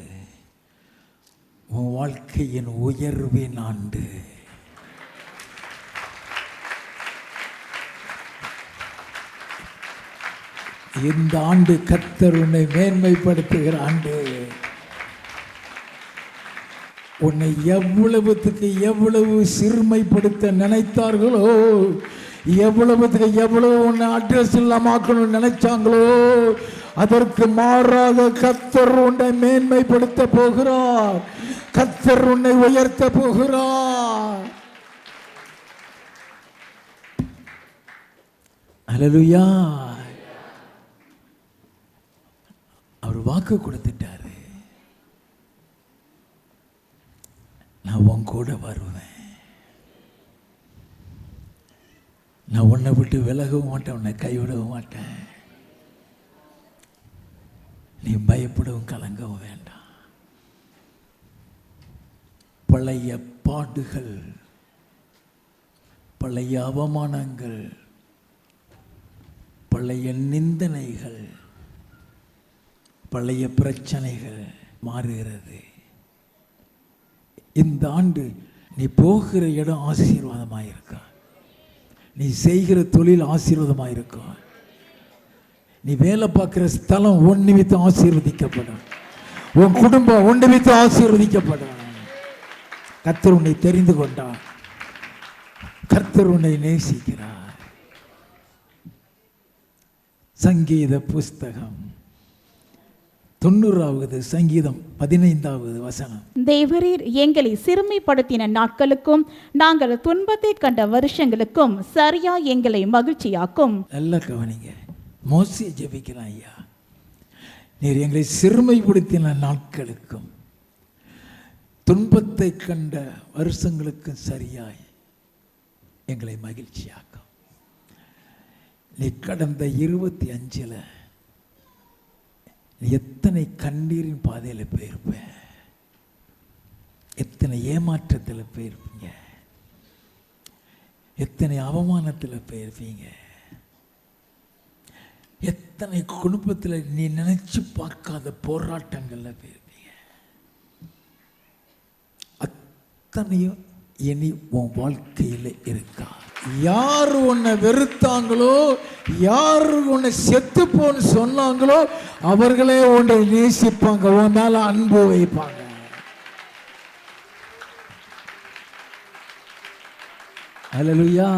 உன் வாழ்க்கையின் உயர்வின் ஆண்டு. இந்த ஆண்டு கர்த்தர் உன்னை மேன்மைப்படுத்துகிற ஆண்டு. உன்னை எவ்வளவுக்கு எவ்வளவு சிறுமைப்படுத்த நினைத்தார்களோ, எவ்வளவுக்கு எவ்வளவு உன்னை அட்ரஸ் இல்லாமக்கணும்னு நினைச்சாங்களோ, அதற்கு மாறாக கர்த்தர் உன்னை மேன்மைப்படுத்த போகிறார். கர்த்தர் உன்னை உயர்த்த போகிறார். அல்லேலூயா. அவர் வாக்கு கொடுத்துட்டாரு, நான் உன் கூட வருவேன், நான் உன்னை விட்டு விலகவும் மாட்டேன், உன்னை கைவிடவும் மாட்டேன், நீ பயப்படவும் கலங்கவும் வேண்டாம். பழைய பாடுகள், பழைய அவமானங்கள், பழைய நிந்தனைகள், பழைய பிரச்சனைகள் மாறுகிறது. இந்த ஆண்டு நீ போகிற இடம் ஆசீர்வாதமாக இருக்கா, நீ செய்கிற தொழில் ஆசீர்வாதமாக இருக்கா, நீ வேலை பார்க்குற ஸ்தலம் உன் நிமித்தம் ஆசீர்வதிக்கப்படும், உன் குடும்பம் உன் நிமித்தம் ஆசீர்வதிக்கப்படும். கர்த்தர் உன்னை தெரிந்து கொண்டார். கர்த்தர் உன்னை நேசிக்கிறார். சங்கீத புஸ்தகம் 90வது சங்கீதம் 15வது வசனம். தேவரீர் எங்களை சிறுமைப்படுத்தின நாட்களுக்கும் நாங்கள் துன்பத்தை கண்ட வருஷங்களுக்கும் சரியா எங்களை மகிழ்ச்சியாக்கும். நல்லா கவனிங்க. மோசே ஜெபிக்கிறான், ஐயா நீர் எங்களை சிறுமைப்படுத்தின நாட்களுக்கும் துன்பத்தை கண்ட வருஷங்களுக்கும் சரியாய் எங்களை மகிழ்ச்சியாக்கும். நீ கடந்த 25ல் நீ எத்தனை கண்ணீரின் பாதையில் போயிருப்ப, எத்தனை ஏமாற்றத்தில் போயிருப்பீங்க, எத்தனை அவமானத்தில் போயிருப்பீங்க, எத்தனை குடும்பத்தில் நீ நினைச்சு பார்க்காத போராட்டங்கள்ல போயிருப்பீங்க. அத்தனையும் இனி உன் வாழ்க்கையில் இருக்கா? யார் உன்னை வெறுத்தாங்களோ, யார் உன்னை செத்துப்போன்னு சொன்னாங்களோ அவர்களே உன்னை நேசிப்பாங்க, உன் மேல அன்பு வைப்பாங்க. அல்லேலூயா.